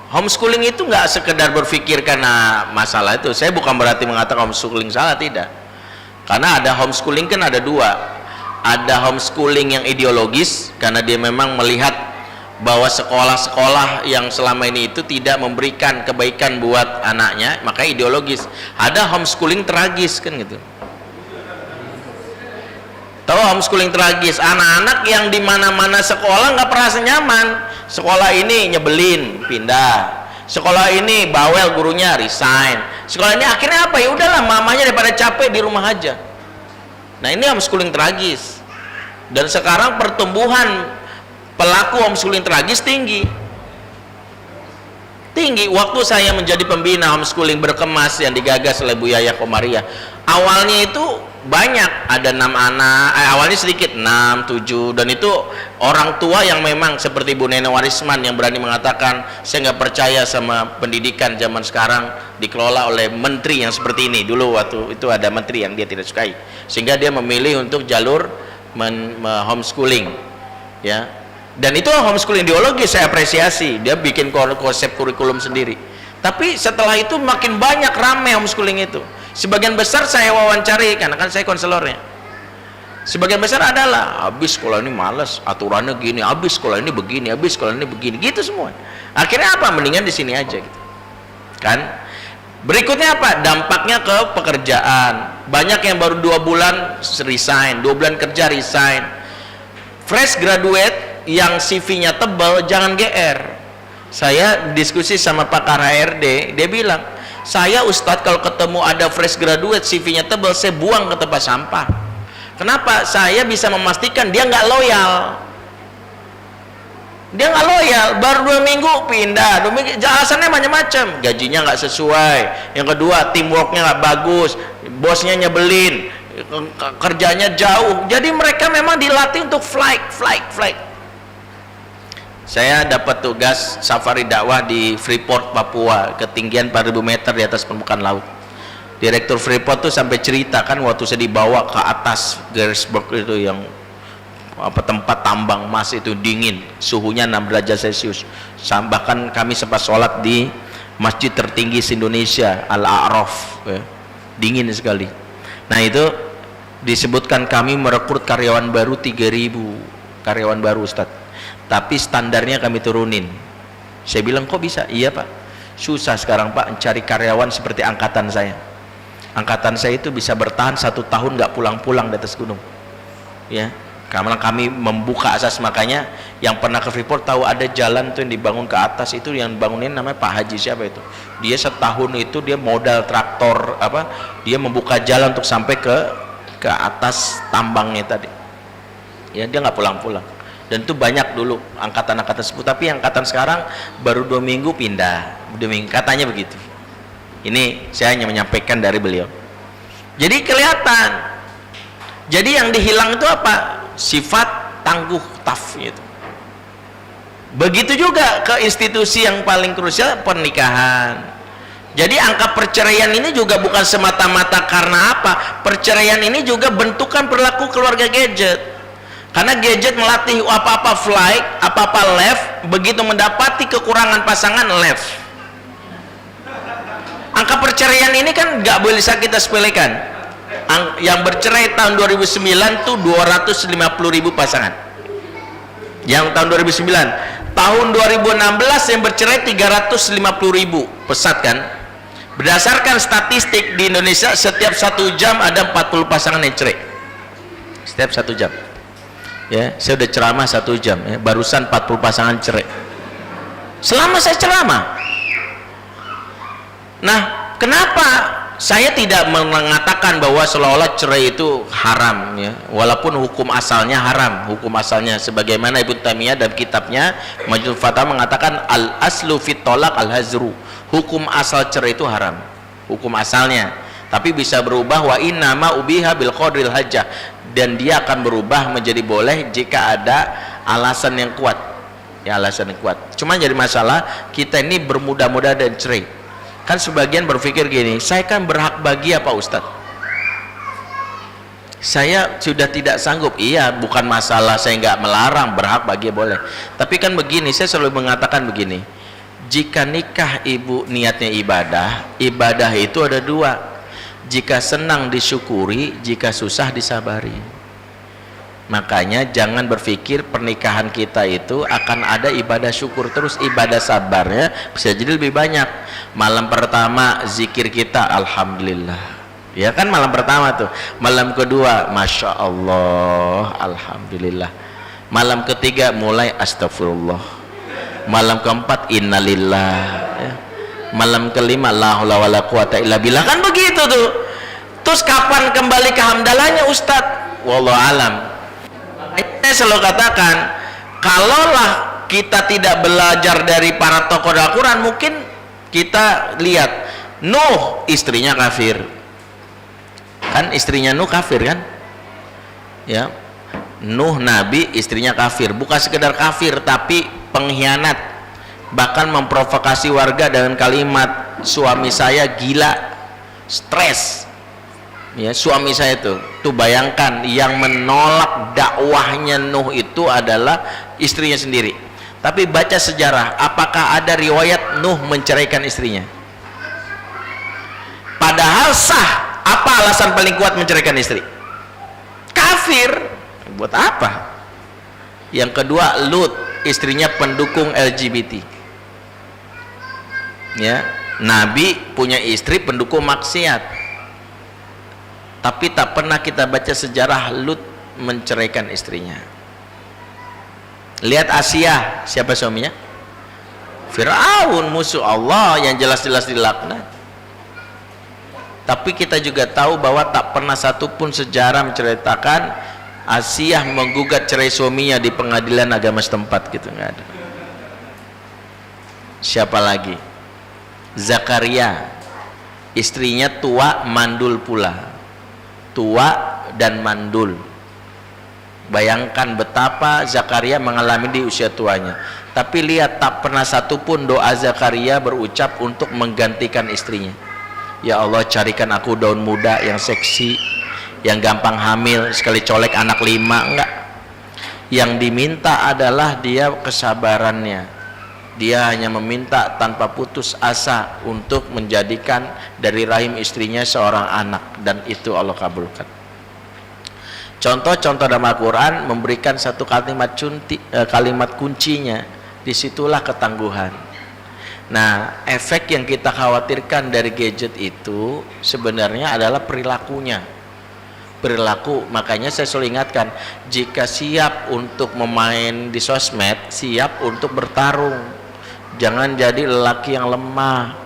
Homeschooling itu nggak sekedar berpikir karena masalah itu. Saya bukan berarti mengatakan homeschooling salah, tidak. Karena ada homeschooling kan ada dua. Ada homeschooling yang ideologis karena dia memang melihat bahwa sekolah-sekolah yang selama ini itu tidak memberikan kebaikan buat anaknya, maka ideologis. Ada homeschooling tragis kan gitu. Tahu homeschooling tragis? Anak-anak yang di mana-mana sekolah nggak pernah senyaman. Sekolah ini nyebelin, pindah. Sekolah ini bawel, gurunya resign. Sekolah ini akhirnya apa? Ya udahlah, mamanya daripada capek di rumah aja. Nah, ini homeschooling tragis. Dan sekarang pertumbuhan pelaku homeschooling tragis tinggi. Waktu saya menjadi pembina homeschooling berkemas yang digagas oleh Bu Yaya Komaria, awalnya itu banyak, ada 6 anak, awalnya sedikit, 6, 7, dan itu orang tua yang memang seperti Bu Nene Warisman yang berani mengatakan, saya nggak percaya sama pendidikan zaman sekarang dikelola oleh menteri yang seperti ini. Dulu waktu itu ada menteri yang dia tidak sukai, sehingga dia memilih untuk jalur homeschooling, ya. Dan itu homeschooling ideologis, saya apresiasi. Dia bikin konsep kurikulum sendiri. Tapi setelah itu makin banyak rame homeschooling itu. Sebagian besar saya wawancari, karena kan saya konselornya. Sebagian besar adalah habis sekolah ini malas, aturannya gini, habis sekolah ini begini, habis sekolah ini begini, gitu semua. Akhirnya apa? Mendingan di sini aja gitu. Kan? Berikutnya apa? Dampaknya ke pekerjaan. Banyak yang baru 2 bulan resign, 2 bulan kerja resign. Fresh graduate yang CV-nya tebal jangan GR. Saya diskusi sama pakar HRD, dia bilang, saya Ustadz kalau ketemu ada fresh graduate CV-nya tebal, saya buang ke tempat sampah. Kenapa? Saya bisa memastikan dia nggak loyal. Dia nggak loyal, baru 2 minggu pindah, 2 minggu, alasannya macam-macam. Gajinya nggak sesuai, yang kedua teamworknya nggak bagus, bosnya nyebelin, kerjanya jauh. Jadi mereka memang dilatih untuk flight. Saya dapat tugas safari dakwah di Freeport, Papua, ketinggian 4.000 meter di atas permukaan laut. Direktur Freeport tuh sampai cerita kan waktu saya dibawa ke atas Gettysburg itu yang tempat tambang emas itu dingin, suhunya 6 derajat Celcius. Bahkan kami sempat sholat di masjid tertinggi se-Indonesia, Al-A'raf, ya. Dingin sekali. Nah itu disebutkan kami merekrut karyawan baru 3.000 karyawan baru, Ustadz. Tapi standarnya kami turunin. Saya bilang, kok bisa? Iya Pak, susah sekarang Pak mencari karyawan seperti angkatan saya. Angkatan saya itu bisa bertahan 1 tahun nggak pulang-pulang di atas gunung, ya. Karena kami membuka asas. Makanya yang pernah ke Freeport tahu ada jalan tuh yang dibangun ke atas itu, yang bangunin namanya Pak Haji siapa itu. Dia setahun itu dia modal traktor apa, dia membuka jalan untuk sampai ke atas tambangnya tadi. Ya, dia nggak pulang-pulang. Dan itu banyak dulu angkatan-angkatan tersebut. Tapi angkatan sekarang baru 2 minggu pindah, 2 minggu, katanya begitu. Ini saya hanya menyampaikan dari beliau. Jadi kelihatan. Jadi yang dihilang itu apa? Sifat tangguh, tough gitu. Begitu juga ke institusi yang paling krusial, pernikahan. Jadi angka perceraian ini juga bukan semata-mata karena apa? Perceraian ini juga bentukan perilaku keluarga gadget. Karena gadget melatih apa-apa flight, apa-apa left, begitu mendapati kekurangan pasangan left. Angka perceraian ini kan nggak bisa kita sepelekan. Yang bercerai tahun 2009 tuh 250.000 pasangan. Yang tahun 2009, tahun 2016 yang bercerai 350.000, pesat kan? Berdasarkan statistik di Indonesia, setiap 1 jam ada 40 pasangan yang cerai. Setiap 1 jam. Ya, saya udah ceramah 1 jam, ya, barusan 40 pasangan cerai. Selama saya ceramah. Nah, kenapa saya tidak mengatakan bahwa seolah-olah cerai itu haram, ya, walaupun hukum asalnya haram. Hukum asalnya sebagaimana Ibnu Taimiyah dalam kitabnya Majmu'ul Fatawa mengatakan al aslu fit tolak al hazru. Hukum asal cerai itu haram, hukum asalnya. Tapi bisa berubah, wa inna ma ubiha bil qadril hajjah, dan dia akan berubah menjadi boleh jika ada alasan yang kuat, ya, alasan yang kuat. Cuma jadi masalah kita ini bermudah-mudah dan cerai. Kan sebagian berpikir gini, saya kan berhak bahagia Pak Ustadz, saya sudah tidak sanggup. Iya, bukan masalah saya nggak melarang, berhak bahagia boleh. Tapi kan begini, saya selalu mengatakan begini, jika nikah ibu niatnya ibadah, ibadah itu ada 2. Jika senang disyukuri, jika susah disabari. Makanya jangan berpikir pernikahan kita itu akan ada ibadah syukur terus, ibadah sabarnya bisa jadi lebih banyak. Malam pertama zikir kita alhamdulillah, ya kan, malam pertama tuh. Malam kedua masya Allah alhamdulillah. Malam ketiga mulai astagfirullah. Malam keempat innalillah, ya. Malam kelima la haula wala quwata illa billah, kan begitu tuh. Terus kapan kembali ke hamdalahnya Ustadz? Wallahu alam. Saya selalu katakan, kalaulah kita tidak belajar dari para tokoh Al-Quran, mungkin kita lihat Nuh istrinya kafir, kan istrinya Nuh kafir kan, ya. Nuh nabi istrinya kafir, bukan sekedar kafir tapi pengkhianat, bahkan memprovokasi warga dengan kalimat suami saya gila, stres, ya, suami saya tuh bayangkan yang menolak dakwahnya Nuh itu adalah istrinya sendiri. Tapi baca sejarah, apakah ada riwayat Nuh menceraikan istrinya? Padahal sah. Apa alasan paling kuat menceraikan istri? Kafir. Buat apa? Yang kedua, Lut, istrinya pendukung LGBT, ya. Nabi punya istri pendukung maksiat, tapi tak pernah kita baca sejarah Lut menceraikan istrinya. Lihat Asia, siapa suaminya? Firaun, musuh Allah yang jelas-jelas dilaknat. Tapi kita juga tahu bahwa tak pernah satupun sejarah menceritakan Asia menggugat cerai suaminya di pengadilan agama setempat, gitu, nggak ada. Siapa lagi? Zakaria, istrinya tua mandul pula, tua dan mandul. Bayangkan betapa Zakaria mengalami di usia tuanya. Tapi lihat, tak pernah satupun doa Zakaria berucap untuk menggantikan istrinya. Ya Allah, carikan aku daun muda yang seksi, yang gampang hamil, sekali colek anak 5, enggak. Yang diminta adalah dia kesabarannya. Dia hanya meminta tanpa putus asa untuk menjadikan dari rahim istrinya seorang anak, dan itu Allah kabulkan. Contoh-contoh dalam Al-Quran memberikan satu kalimat kuncinya, disitulah ketangguhan. Nah, efek yang kita khawatirkan dari gadget itu sebenarnya adalah perilakunya. Perilaku, makanya saya selalu ingatkan, jika siap untuk memain di sosmed, siap untuk bertarung. Jangan jadi lelaki yang lemah.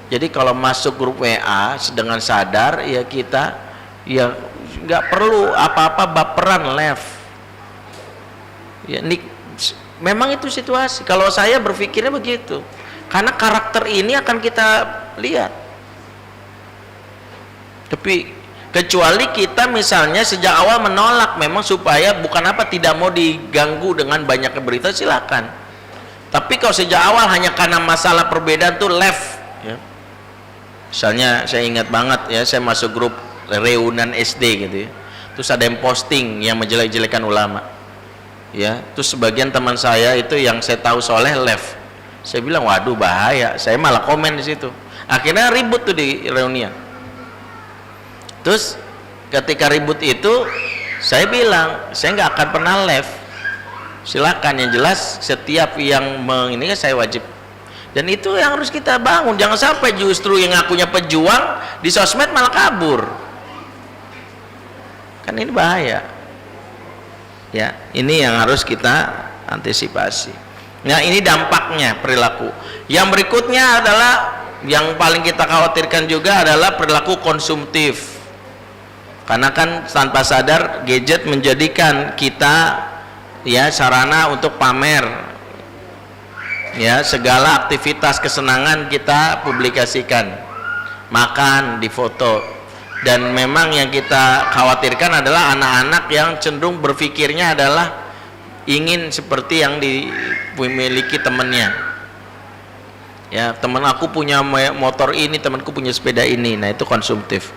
Jadi kalau masuk grup WA dengan sadar, ya kita ya nggak perlu apa-apa baperan left. Ya, memang itu situasi. Kalau saya berpikirnya begitu, karena karakter ini akan kita lihat. Tapi kecuali kita misalnya sejak awal menolak, memang supaya bukan apa, tidak mau diganggu dengan banyaknya berita, silakan. Tapi kalau sejak awal hanya karena masalah perbedaan tuh left, ya. Misalnya saya ingat banget ya, saya masuk grup reunian SD gitu ya, terus ada yang posting yang menjelek-jelekan ulama ya, terus sebagian teman saya itu yang saya tahu soleh left. Saya bilang waduh bahaya, saya malah komen di situ. Akhirnya ribut tuh di reunian. Terus ketika ribut itu saya bilang saya nggak akan pernah left, silakan, yang jelas setiap yang ini kan saya wajib. Dan itu yang harus kita bangun, jangan sampai justru yang ngakunya pejuang di sosmed malah kabur, kan ini bahaya ya. Ini yang harus kita antisipasi. Nah ini dampaknya perilaku. Yang berikutnya adalah yang paling kita khawatirkan juga adalah perilaku konsumtif, karena kan tanpa sadar gadget menjadikan kita ya sarana untuk pamer ya, segala aktivitas kesenangan kita publikasikan, makan di foto. Dan memang yang kita khawatirkan adalah anak-anak yang cenderung berpikirnya adalah ingin seperti yang dimiliki temannya ya, teman aku punya motor ini, temanku punya sepeda ini. Nah itu konsumtif.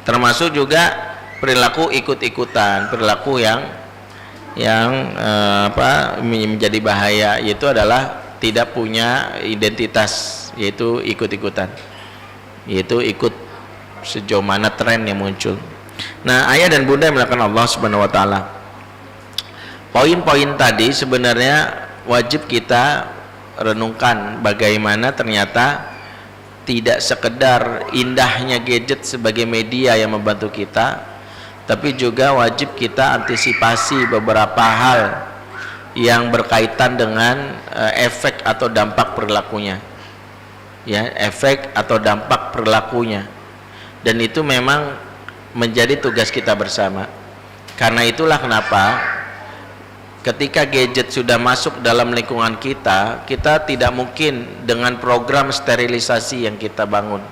Termasuk juga perilaku ikut-ikutan, perilaku yang menjadi bahaya, yaitu adalah tidak punya identitas, yaitu ikut-ikutan, yaitu ikut sejauh mana tren yang muncul. Nah ayah dan bunda yang melakukan Allah Subhanahu wa ta'ala, poin-poin tadi sebenarnya wajib kita renungkan, bagaimana ternyata tidak sekedar indahnya gadget sebagai media yang membantu kita, tapi juga wajib kita antisipasi beberapa hal yang berkaitan dengan efek atau dampak perilakunya ya, efek atau dampak perilakunya. Dan itu memang menjadi tugas kita bersama. Karena itulah kenapa ketika gadget sudah masuk dalam lingkungan kita, kita tidak mungkin dengan program sterilisasi yang kita bangun.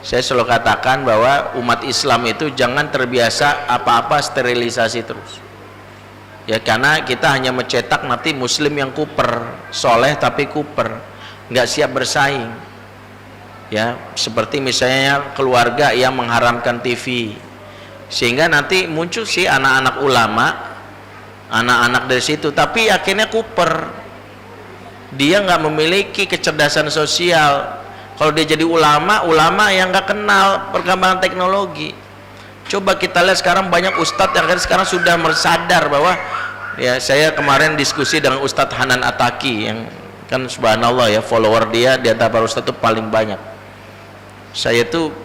Saya selalu katakan bahwa umat Islam itu jangan terbiasa apa-apa sterilisasi terus ya, karena kita hanya mencetak nanti muslim yang kuper, soleh tapi kuper, nggak siap bersaing ya. Seperti misalnya keluarga yang mengharamkan TV, sehingga nanti muncul sih anak-anak ulama, anak-anak dari situ, tapi akhirnya kuper, dia nggak memiliki kecerdasan sosial. Kalau dia jadi ulama yang nggak kenal perkembangan teknologi. Coba kita lihat sekarang banyak ustadz yang sekarang sudah sadar bahwa ya, saya kemarin diskusi dengan Ustadz Hanan Ataki yang kan subhanallah ya, follower dia di antara para ustadz itu paling banyak. Saya tuh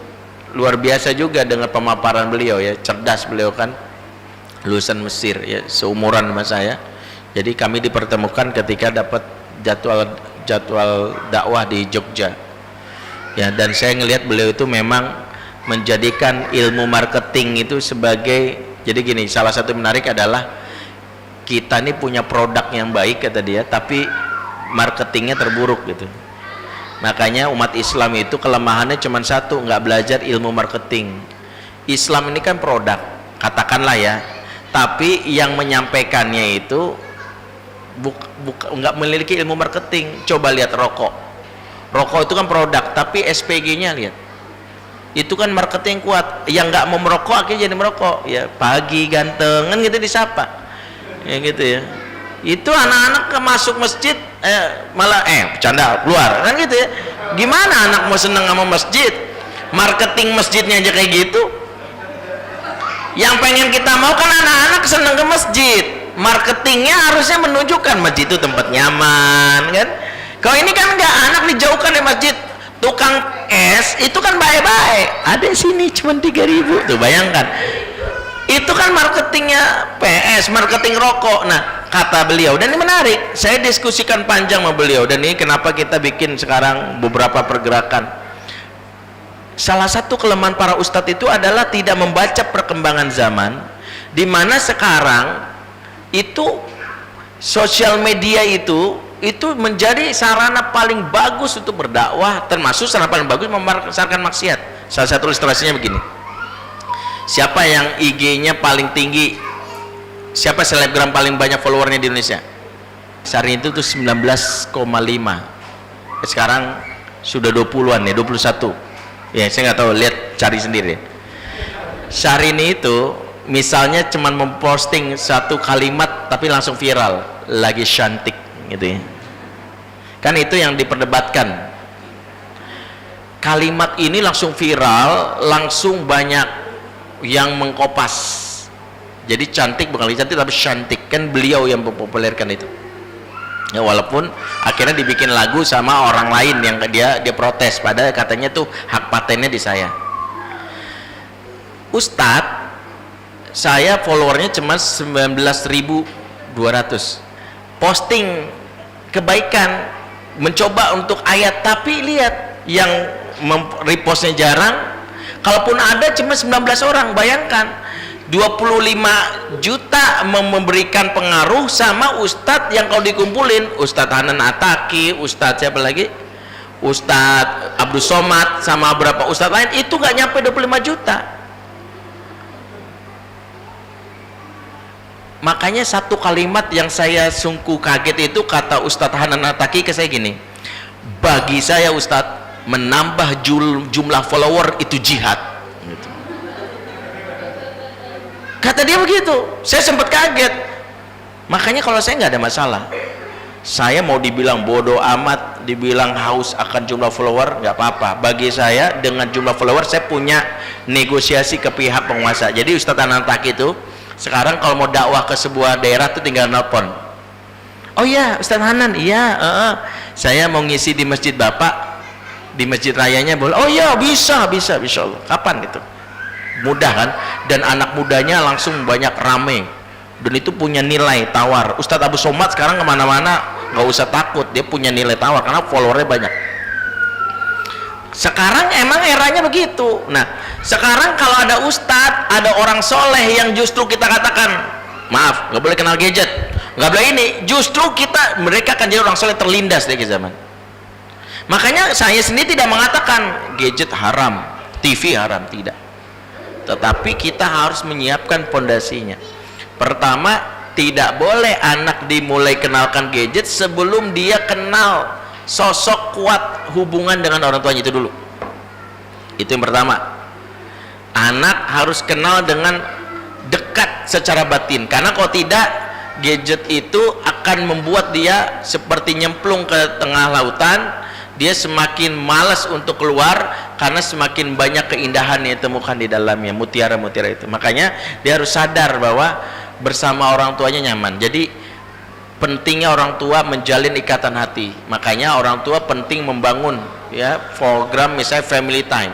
luar biasa juga dengan pemaparan beliau ya, cerdas beliau kan, lulusan Mesir ya, seumuran sama saya. Jadi kami dipertemukan ketika dapat jadwal dakwah di Jogja ya, dan saya ngelihat beliau itu memang menjadikan ilmu marketing itu sebagai, jadi gini, salah satu menarik adalah kita ini punya produk yang baik kata dia, tapi marketingnya terburuk gitu. Makanya umat Islam itu kelemahannya cuma satu, nggak belajar ilmu marketing. Islam ini kan produk, katakanlah ya, tapi yang menyampaikannya itu nggak memiliki ilmu marketing. Coba lihat rokok itu kan produk, tapi SPG-nya lihat, itu kan marketing kuat. Yang nggak mau merokok akhirnya jadi merokok ya, pagi gantengan gitu disapa ya gitu ya. Itu anak-anak masuk masjid malah bercanda keluar kan gitu ya. Gimana anak mau seneng sama masjid? Marketing masjidnya aja kayak gitu. Yang pengen kita mau kan anak-anak seneng ke masjid, marketingnya harusnya menunjukkan masjid itu tempat nyaman kan. Kalau ini kan enggak, anak dijauhkan dari masjid. Tukang es itu kan baik-baik, ada sini cuma 3.000 tuh, bayangkan. Itu kan marketingnya PS, marketing rokok. Nah kata beliau, dan ini menarik, saya diskusikan panjang sama beliau, dan ini kenapa kita bikin sekarang beberapa pergerakan. Salah satu kelemahan para ustadz itu adalah tidak membaca perkembangan zaman, di mana sekarang itu sosial media itu menjadi sarana paling bagus untuk berdakwah, termasuk sarana paling bagus membesarkan maksiat. Salah satu ilustrasinya begini, siapa yang IG-nya paling tinggi, siapa selebgram paling banyak followernya di Indonesia? Saat itu tuh 19,5, sekarang sudah 20-an ya, 21 Ya saya nggak tahu, lihat cari sendiri. Syahrini itu misalnya cuman memposting satu kalimat tapi langsung viral, lagi cantik gitu ya. Kan itu yang diperdebatkan. Kalimat ini langsung viral, langsung banyak yang mengkopas. Jadi cantik bukan lagi cantik tapi cantik, kan beliau yang mempopulerkan itu. Ya, walaupun akhirnya dibikin lagu sama orang lain yang dia protes, padahal katanya tuh hak patennya di saya. Ustadz, saya followernya cuma 19.200, posting kebaikan, mencoba untuk ayat, tapi lihat yang repostnya jarang, kalaupun ada cuma 19 orang. Bayangkan 25 juta memberikan pengaruh sama ustadz yang kalau dikumpulin, Ustadz Hanan Ataki, Ustadz siapa lagi, Ustadz Abdul Somad sama berapa ustadz lain, itu nggak nyampe 25 juta. Makanya satu kalimat yang saya sungguh kaget itu kata Ustadz Hanan Ataki ke saya gini, bagi saya Ustadz, menambah jumlah follower itu jihad gitu. Kata dia begitu, saya sempat kaget. Makanya kalau saya nggak ada masalah, saya mau dibilang bodoh amat, dibilang haus akan jumlah follower, nggak apa-apa. Bagi saya dengan jumlah follower saya punya negosiasi ke pihak penguasa. Jadi Ustadz Hanan Ataki itu sekarang kalau mau dakwah ke sebuah daerah tuh tinggal nelpon. Oh iya Ustadz Hanan, iya saya mau ngisi di masjid Bapak, di masjid rayanya boleh? Oh iya bisa Allah. Kapan gitu? Mudah kan? Dan anak mudanya langsung banyak rame, dan itu punya nilai tawar. Ustadz Abu Somad sekarang kemana-mana nggak usah takut, dia punya nilai tawar karena followernya banyak. Sekarang emang eranya begitu. Nah sekarang kalau ada ustadz, ada orang soleh yang justru kita katakan, maaf nggak boleh kenal gadget, nggak boleh ini, justru mereka akan jadi orang soleh terlindas dari zaman. Makanya saya sendiri tidak mengatakan gadget haram, TV haram, tidak. Tetapi kita harus menyiapkan pondasinya. Pertama, tidak boleh anak dimulai kenalkan gadget sebelum dia kenal sosok kuat hubungan dengan orang tuanya itu dulu. Itu yang pertama. Anak harus kenal dengan dekat secara batin, karena kalau tidak, gadget itu akan membuat dia seperti nyemplung ke tengah lautan. Dia semakin malas untuk keluar karena semakin banyak keindahan yang ditemukan di dalamnya, mutiara-mutiara itu. Makanya dia harus sadar bahwa bersama orang tuanya nyaman. Jadi pentingnya orang tua menjalin ikatan hati. Makanya orang tua penting membangun ya program misalnya family time.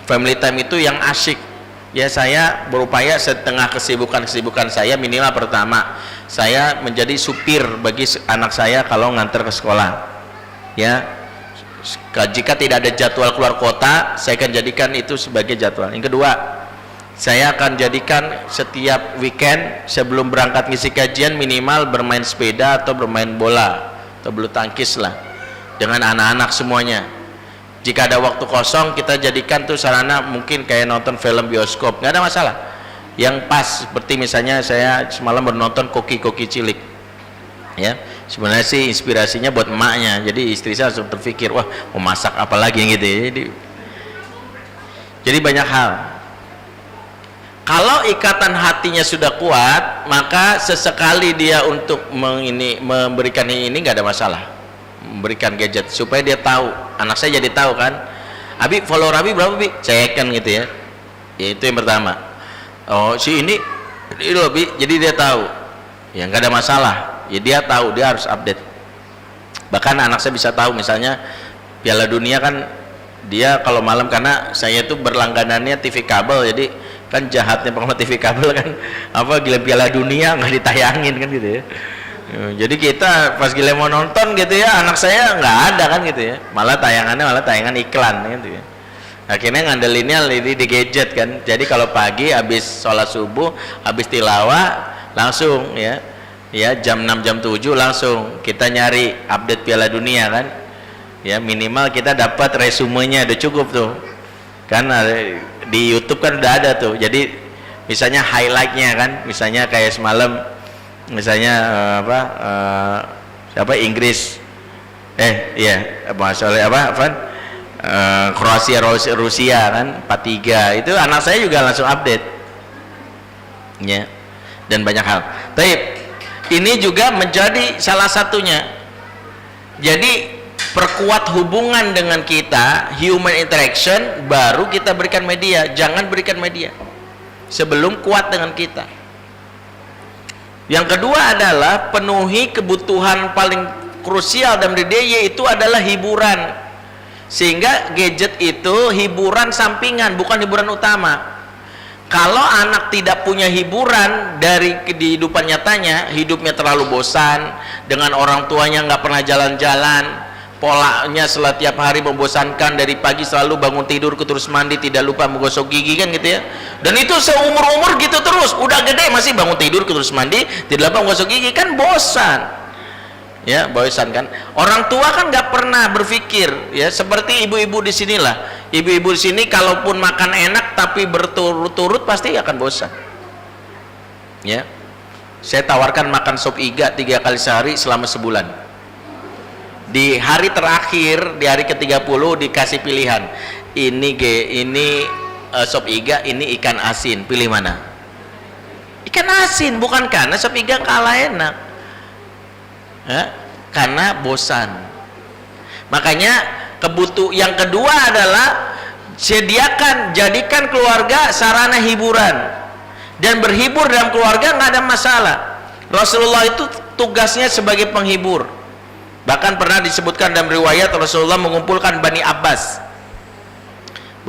Family time itu yang asyik. Ya saya berupaya setengah kesibukan saya, minimal pertama saya menjadi supir bagi anak saya kalau nganter ke sekolah. Ya. Jika tidak ada jadwal keluar kota, saya akan jadikan itu sebagai jadwal. Yang kedua, saya akan jadikan setiap weekend sebelum berangkat ngisi kajian minimal bermain sepeda atau bermain bola atau bulu tangkis lah dengan anak-anak semuanya. Jika ada waktu kosong, kita jadikan tuh sarana mungkin kayak nonton film bioskop, nggak ada masalah. Yang pas, seperti misalnya saya semalam bernonton Koki-Koki Cilik. Ya, sebenarnya sih inspirasinya buat emaknya, jadi istri saya langsung terpikir, wah mau masak apa lagi gitu ya. Jadi banyak hal. Kalau ikatan hatinya sudah kuat, maka sesekali dia untuk memberikan ini nggak ada masalah, memberikan gadget supaya dia tahu. Anak saya jadi tahu kan, Abi follower Abi berapa Bi, cekan gitu ya. Itu yang pertama. Oh si ini loh Bi, jadi dia tahu. Ya nggak ada masalah. Ya dia tahu, dia harus update. Bahkan anak saya bisa tahu misalnya Piala Dunia kan, dia kalau malam, karena saya itu berlangganannya TV kabel, jadi kan jahatnya pengamat TV kabel kan apa gila Piala Dunia nggak ditayangin kan gitu ya. Jadi kita pas gila mau nonton gitu ya, anak saya nggak ada kan gitu ya, malah tayangan iklan gitu ya. Akhirnya ngandelinnya di gadget kan. Jadi kalau pagi habis sholat subuh, habis tilawah langsung ya jam 6 jam 7 langsung kita nyari update Piala Dunia kan ya, minimal kita dapat resumenya, udah cukup tuh kan. Di YouTube kan udah ada tuh, jadi misalnya highlightnya kan, misalnya kayak semalam misalnya Inggris masalah Kroasia Rusia kan 4-3 itu anak saya juga langsung update ya, dan banyak hal. Taib, ini juga menjadi salah satunya. Jadi perkuat hubungan dengan kita, human interaction, baru kita berikan media. Jangan berikan media sebelum kuat dengan kita. Yang kedua adalah penuhi kebutuhan paling krusial dalam diri dia, yaitu adalah hiburan. Sehingga gadget itu hiburan sampingan, bukan hiburan utama. Kalau anak tidak punya hiburan dari kehidupan nyatanya, hidupnya terlalu bosan, dengan orang tuanya nggak pernah jalan-jalan, polanya setiap hari membosankan, dari pagi selalu bangun tidur terus mandi, tidak lupa menggosok gigi kan gitu ya. Dan itu seumur-umur gitu terus, udah gede masih bangun tidur terus mandi, tidak lupa menggosok gigi, kan bosan. Ya, bosan kan. Orang tua kan nggak pernah berpikir ya, seperti ibu-ibu di sinilah. Ibu-ibu di sini kalaupun makan enak tapi berturut-turut pasti akan bosan. Ya. Saya tawarkan makan sop iga 3 kali sehari selama sebulan. Di hari terakhir, di hari ke-30 dikasih pilihan. Ini sop iga, ini ikan asin. Pilih mana? Ikan asin, bukan karena sop iga kalah enak. Ya, karena bosan. Makanya yang kedua adalah jadikan keluarga sarana hiburan, dan berhibur dalam keluarga nggak ada masalah. Rasulullah itu tugasnya sebagai penghibur. Bahkan pernah disebutkan dalam riwayat Rasulullah mengumpulkan Bani Abbas.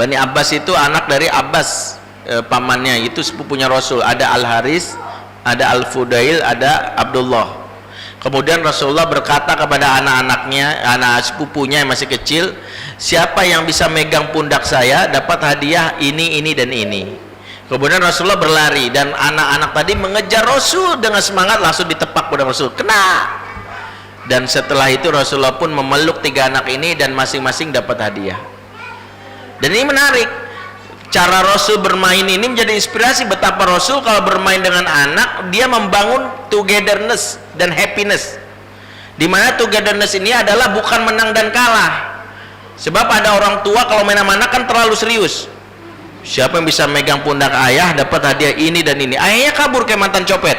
Bani Abbas itu anak dari Abbas, pamannya, itu sepupunya Rasul. Ada Al-Haris, ada Al-Fudail, ada Abdullah. Kemudian Rasulullah berkata kepada anak-anaknya, anak sepupunya yang masih kecil, siapa yang bisa megang pundak saya dapat hadiah ini, dan ini. Kemudian Rasulullah berlari, dan anak-anak tadi mengejar Rasul dengan semangat, langsung ditepak pada Rasul, kena. Dan setelah itu Rasulullah pun memeluk 3 anak ini, dan masing-masing dapat hadiah. Dan ini menarik, cara Rasul bermain ini menjadi inspirasi betapa Rasul kalau bermain dengan anak, dia membangun togetherness dan happiness, dimana togetherness ini adalah bukan menang dan kalah. Sebab ada orang tua kalau main sama anak kan terlalu serius, siapa yang bisa megang pundak ayah dapat hadiah ini dan ini. Ayahnya kabur kayak mantan copet,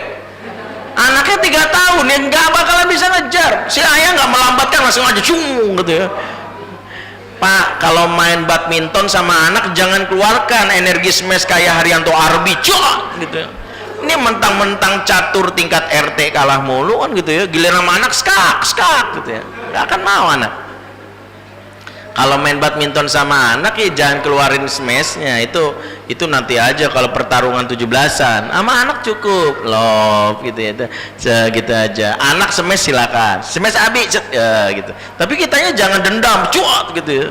anaknya 3 tahun yang nggak bakalan bisa ngejar, si ayah nggak melambatkan, langsung aja cung gitu ya. Pak, kalau main badminton sama anak jangan keluarkan energi smash kayak Haryanto Arbi, cok gitu ya. Ini mentang-mentang catur tingkat RT kalah mulu kan gitu ya, giliran sama anak skak gitu ya, nggak akan mau anak. Kalau main badminton sama anak ya jangan keluarin smashnya, itu nanti aja kalau pertarungan 17-an. Sama anak cukup love gitu ya, segitu aja. Anak smash silakan, smash abi ya gitu, tapi kitanya jangan dendam cuat gitu ya.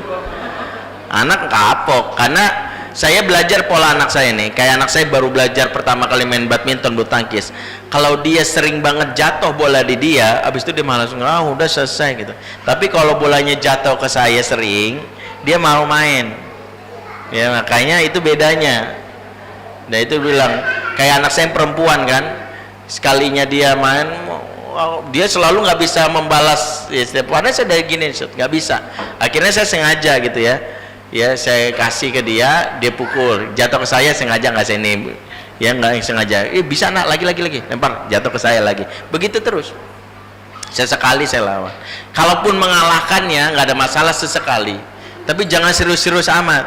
Anak kapok. Karena saya belajar pola anak saya nih, kayak anak saya baru belajar pertama kali main badminton, bulu tangkis. Kalau dia sering banget jatuh bola di dia, abis itu dia malah langsung udah selesai gitu. Tapi kalau bolanya jatuh ke saya sering, dia mau main. Ya makanya itu bedanya. Nah itu bilang kayak anak saya yang perempuan kan, sekalinya dia main, dia selalu nggak bisa membalas. Ya, setiap hari saya dari gini, nggak bisa. Akhirnya saya sengaja gitu ya. Ya saya kasih ke dia, dia pukul, jatuh ke saya, sengaja nggak saya ini, ya nggak sengaja, bisa nak lagi lempar, jatuh ke saya lagi, begitu terus. Sesekali saya lawan, kalaupun mengalahkannya nggak ada masalah sesekali, tapi jangan serius-serius amat.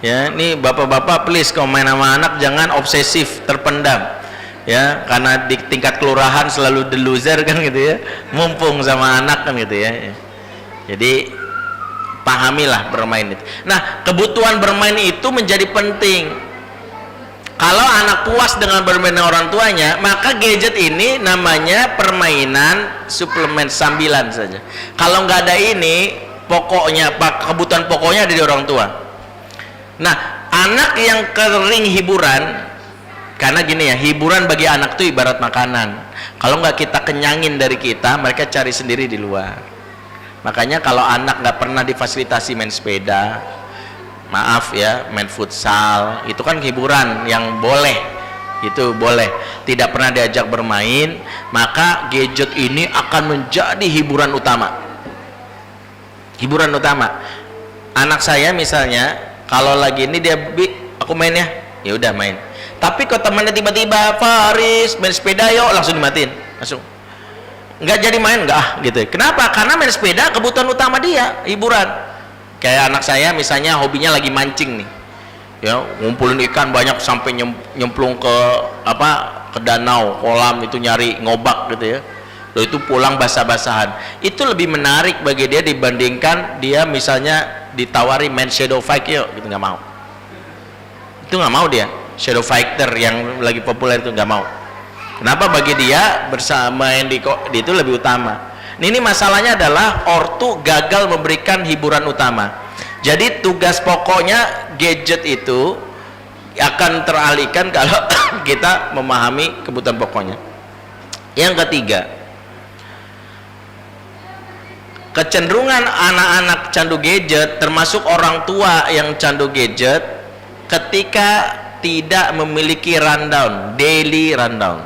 Ya ini bapak-bapak please kalau main sama anak jangan obsesif terpendam, ya karena di tingkat kelurahan selalu the loser kan gitu ya, mumpung sama anak kan gitu ya. Jadi pahamilah bermain itu. Nah, kebutuhan bermain itu menjadi penting. Kalau anak puas dengan bermain dengan orang tuanya, maka gadget ini namanya permainan suplemen, sambilan saja. Kalau nggak ada ini, pokoknya kebutuhan pokoknya ada di orang tua. Nah, anak yang kering hiburan, karena gini ya, hiburan bagi anak itu ibarat makanan. Kalau nggak kita kenyangin dari kita, mereka cari sendiri di luar. Makanya kalau anak nggak pernah difasilitasi main sepeda, maaf ya, main futsal, itu kan hiburan yang boleh, itu boleh. Tidak pernah diajak bermain, maka gadget ini akan menjadi hiburan utama. Hiburan utama. Anak saya misalnya kalau lagi ini dia, Bi, aku main ya udah main. Tapi kalau temannya tiba-tiba, Faris main sepeda yuk, langsung dimatiin, langsung nggak jadi main, nggak gitu. Kenapa? Karena main sepeda kebutuhan utama dia, hiburan. Kayak anak saya misalnya hobinya lagi mancing nih, ya ngumpulin ikan banyak sampai nyemplung ke ke danau, kolam itu nyari ngobak gitu ya. Lalu itu pulang basah-basahan. Itu lebih menarik bagi dia dibandingkan dia misalnya ditawari main shadow fight yuk, gitu, nggak mau. Itu nggak mau dia. Shadow fighter yang lagi populer itu nggak mau. Kenapa? Bagi dia bersama yang di itu lebih utama. Ini masalahnya adalah ortu gagal memberikan hiburan utama. Jadi tugas pokoknya gadget itu akan teralihkan kalau kita memahami kebutuhan pokoknya. Yang ketiga, kecenderungan anak-anak candu gadget, termasuk orang tua yang candu gadget, ketika tidak memiliki rundown, daily rundown.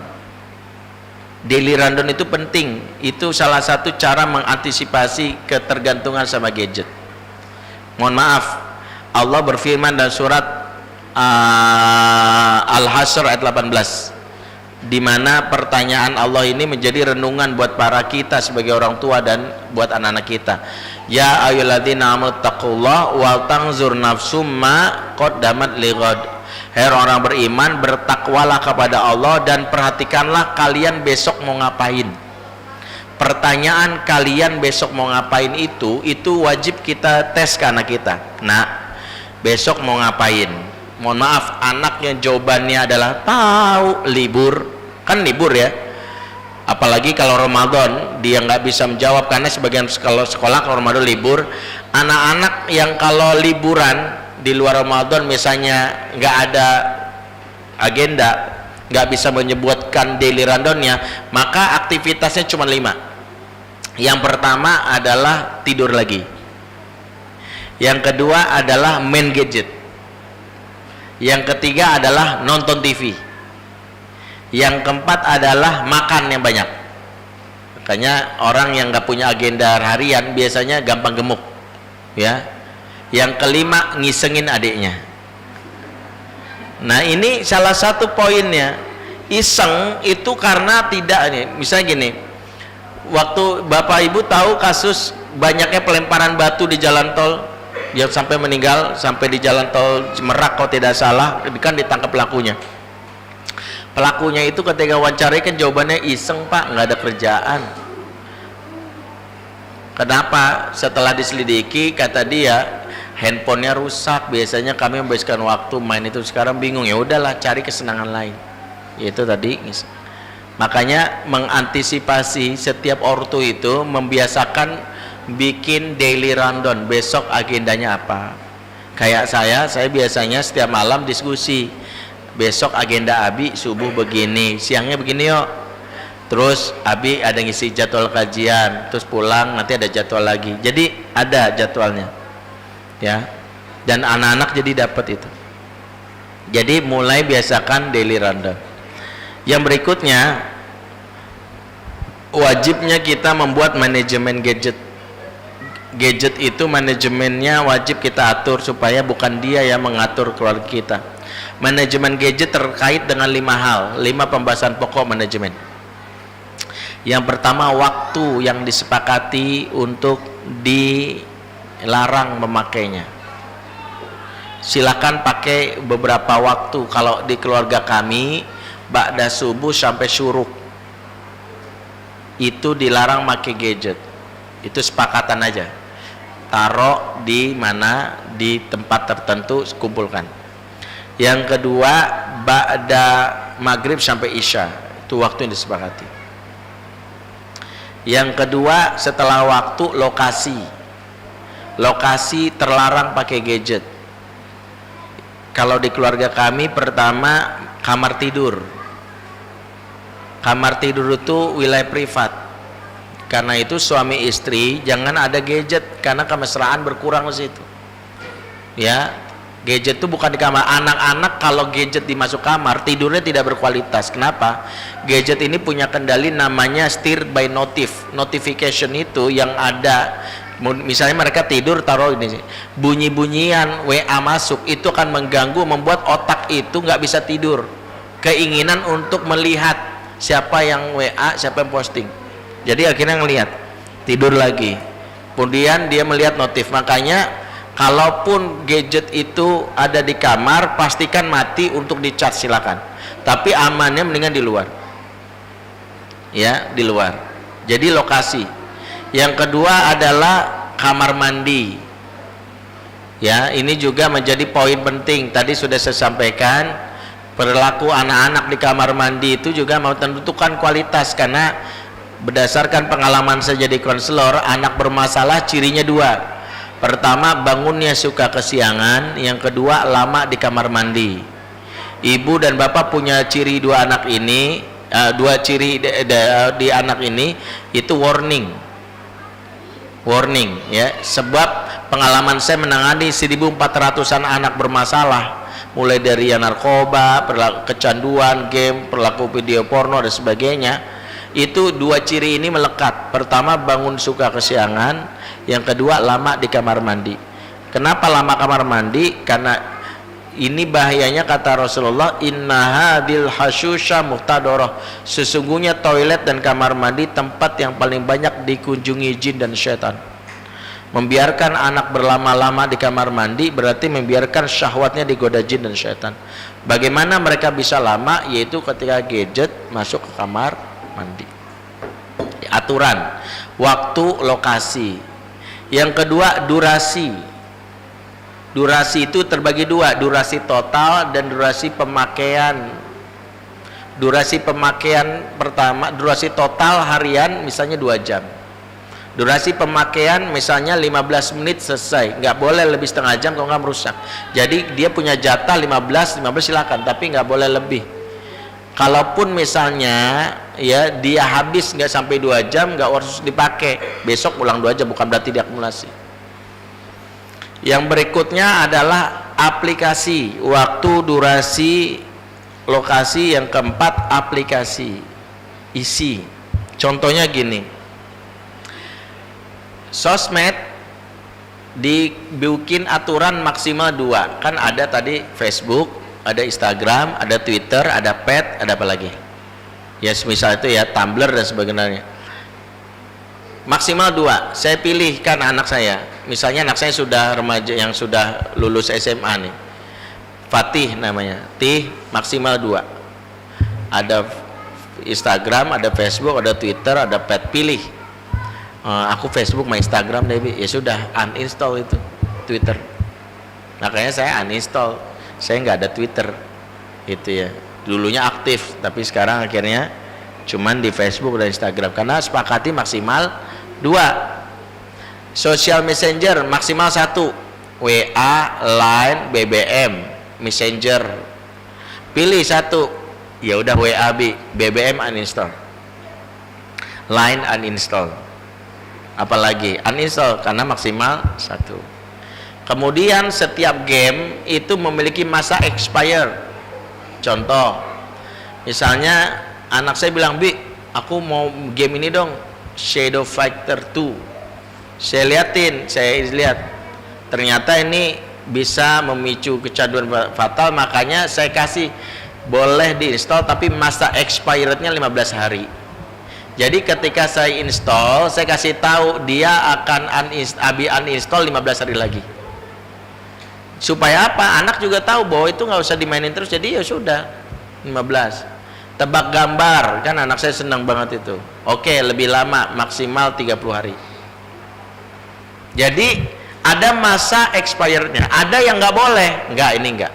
Daily rundown itu penting, itu salah satu cara mengantisipasi ketergantungan sama gadget. Mohon maaf, Allah berfirman dalam surat Al-Hasr ayat 18, di mana pertanyaan Allah ini menjadi renungan buat para kita sebagai orang tua dan buat anak-anak kita. Ya ayyuhalladzina amanu taqullaha wal tanzur nafsum ma qaddamat lighad. Hai orang beriman, bertakwalah kepada Allah dan perhatikanlah kalian besok mau ngapain. Pertanyaan kalian besok mau ngapain itu wajib kita tes ke anak kita. Nah, besok mau ngapain? Mohon maaf, anaknya jawabannya adalah tahu, libur. Kan libur ya. Apalagi kalau Ramadan dia nggak bisa menjawab karena sebagian sekolah kalau Ramadan libur. Anak-anak yang kalau liburan di luar Ramadan misalnya nggak ada agenda, nggak bisa menyebutkan daily rundownnya, maka aktivitasnya cuma 5. Yang pertama adalah tidur lagi, yang kedua adalah main gadget, yang ketiga adalah nonton TV, yang keempat adalah makan yang banyak. Makanya orang yang nggak punya agenda harian biasanya gampang gemuk ya. Yang kelima, ngisengin adiknya. Nah, ini salah satu poinnya. Iseng itu karena tidak nih, misalnya gini, waktu Bapak Ibu tahu kasus banyaknya pelemparan batu di jalan tol yang sampai meninggal, sampai di jalan tol Merak kalau tidak salah, kan ditangkap pelakunya. Pelakunya itu ketika wawancarai kan jawabannya iseng Pak, nggak ada kerjaan. Kenapa? Setelah diselidiki kata dia handphonenya rusak, biasanya kami menghabiskan waktu main itu, sekarang bingung, ya udahlah cari kesenangan lain. Itu tadi. Makanya mengantisipasi setiap ortu itu membiasakan bikin daily rundown, besok agendanya apa. Kayak saya biasanya setiap malam diskusi, besok agenda Abi subuh begini, siangnya begini yuk. Terus Abi ada ngisi jadwal kajian, terus pulang nanti ada jadwal lagi. Jadi ada jadwalnya. Ya. Dan anak-anak jadi dapat itu. Jadi mulai biasakan daily rundown. Yang berikutnya, wajibnya kita membuat manajemen gadget. Gadget itu manajemennya wajib kita atur supaya bukan dia yang mengatur keluarga kita. Manajemen gadget terkait dengan 5 hal, 5 pembahasan pokok manajemen. Yang pertama, waktu yang disepakati untuk dilarang memakainya. Silakan pakai beberapa waktu. Kalau di keluarga kami ba'da subuh sampai syuruk itu dilarang pakai gadget. Itu sepakatan aja. Taruh di mana, di tempat tertentu, kumpulkan. Yang kedua, ba'da maghrib sampai isya, itu waktu yang disepakati. Yang kedua, setelah waktu, lokasi terlarang pakai gadget. Kalau di keluarga kami, pertama kamar tidur. Kamar tidur itu wilayah privat. Karena itu suami istri jangan ada gadget, karena kemesraan berkurang di situ. Ya, gadget itu bukan di kamar. Anak-anak kalau gadget dimasuk kamar, tidurnya tidak berkualitas. Kenapa? Gadget ini punya kendali namanya steer by notification itu yang ada Misalnya mereka tidur, taruh ini, bunyi-bunyian WA masuk, itu akan mengganggu, membuat otak itu nggak bisa tidur, keinginan untuk melihat siapa yang WA, siapa yang posting, jadi akhirnya ngelihat, tidur lagi, kemudian dia melihat notif. Makanya kalaupun gadget itu ada di kamar, pastikan mati untuk di-charge, silakan, tapi amannya mendingan di luar, ya, di luar. Jadi lokasi. Yang kedua adalah kamar mandi, ya, ini juga menjadi poin penting. Tadi sudah saya sampaikan, perilaku anak-anak di kamar mandi itu juga mau tentukan kualitas, karena berdasarkan pengalaman saya jadi konselor, anak bermasalah cirinya dua. Pertama, bangunnya suka kesiangan, yang kedua lama di kamar mandi. Ibu dan bapak punya ciri dua anak ini, dua ciri di anak ini, itu warning, ya, sebab pengalaman saya menangani 1.400-an anak bermasalah, mulai dari yang narkoba, kecanduan, game, perilaku video porno dan sebagainya. Itu dua ciri ini melekat. Pertama, bangun suka kesiangan, yang kedua lama di kamar mandi. Kenapa lama kamar mandi? Karena ini bahayanya, kata Rasulullah, innaha bil hasyusha muhtadoroh, sesungguhnya toilet dan kamar mandi tempat yang paling banyak dikunjungi jin dan syaitan. Membiarkan anak berlama-lama di kamar mandi berarti membiarkan syahwatnya digoda jin dan syaitan. Bagaimana mereka bisa lama? Yaitu ketika gadget masuk ke kamar mandi. Aturan, waktu, lokasi. Yang kedua, durasi. Durasi itu terbagi dua, durasi total dan durasi pemakaian. Durasi pemakaian pertama, durasi total harian misalnya 2 jam. Durasi pemakaian misalnya 15 menit selesai, nggak boleh lebih setengah jam kalau nggak merusak. Jadi dia punya jatah 15 silakan, tapi nggak boleh lebih. Kalaupun misalnya ya dia habis nggak sampai 2 jam, nggak harus dipakai, besok ulang 2 jam, bukan berarti diakumulasi. Yang berikutnya adalah aplikasi, waktu, durasi, lokasi. Yang keempat, aplikasi, isi. Contohnya gini, sosmed dibikin aturan maksimal 2, kan ada tadi Facebook, ada Instagram, ada Twitter, ada Pet, ada apa lagi ya, misal itu ya, Tumblr dan sebagainya. Maksimal 2. Saya pilihkan anak saya, misalnya anak saya sudah remaja yang sudah lulus SMA nih, Fatih namanya, maksimal 2. Ada Instagram, ada Facebook, ada Twitter, ada Pet, pilih. Aku Facebook sama Instagram deh, ya sudah, uninstall itu Twitter. Makanya saya uninstall, saya nggak ada Twitter itu ya. Dulunya aktif, tapi sekarang akhirnya cuman di Facebook dan Instagram, karena sepakati maksimal 2. Social messenger maksimal 1, WA, Line, BBM, Messenger. Pilih 1, ya udah WA, BBM uninstall, Line uninstall, apalagi uninstall karena maksimal 1. Kemudian setiap game itu memiliki masa expire. Contoh, misalnya anak saya bilang, Bi, aku mau game ini dong, Shadow Fighter 2. Saya lihat ternyata ini bisa memicu kecanduan fatal, makanya saya kasih boleh diinstal, tapi masa expirednya 15 hari. Jadi ketika saya install, saya kasih tahu dia akan uninstall 15 hari lagi. Supaya apa? Anak juga tahu bahwa itu nggak usah dimainin terus, jadi ya sudah 15. Tebak gambar, kan anak saya senang banget itu. Oke, lebih lama, maksimal 30 hari. Jadi ada masa expirednya. Ada yang nggak boleh, ini nggak.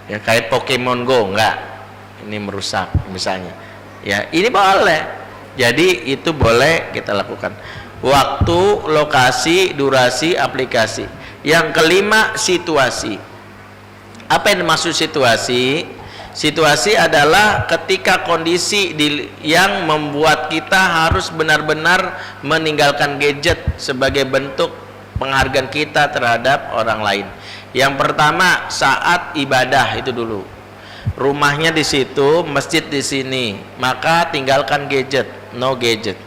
Ya kayak Pokemon Go, nggak. Ini merusak misalnya. Ya ini boleh. Jadi itu boleh kita lakukan. Waktu, lokasi, durasi, aplikasi. Yang kelima, situasi. Apa yang dimaksud situasi? Situasi adalah ketika kondisi yang membuat kita harus benar-benar meninggalkan gadget sebagai bentuk penghargaan kita terhadap orang lain. Yang pertama, saat ibadah itu dulu. Rumahnya di situ, masjid di sini, maka tinggalkan gadget, no gadget.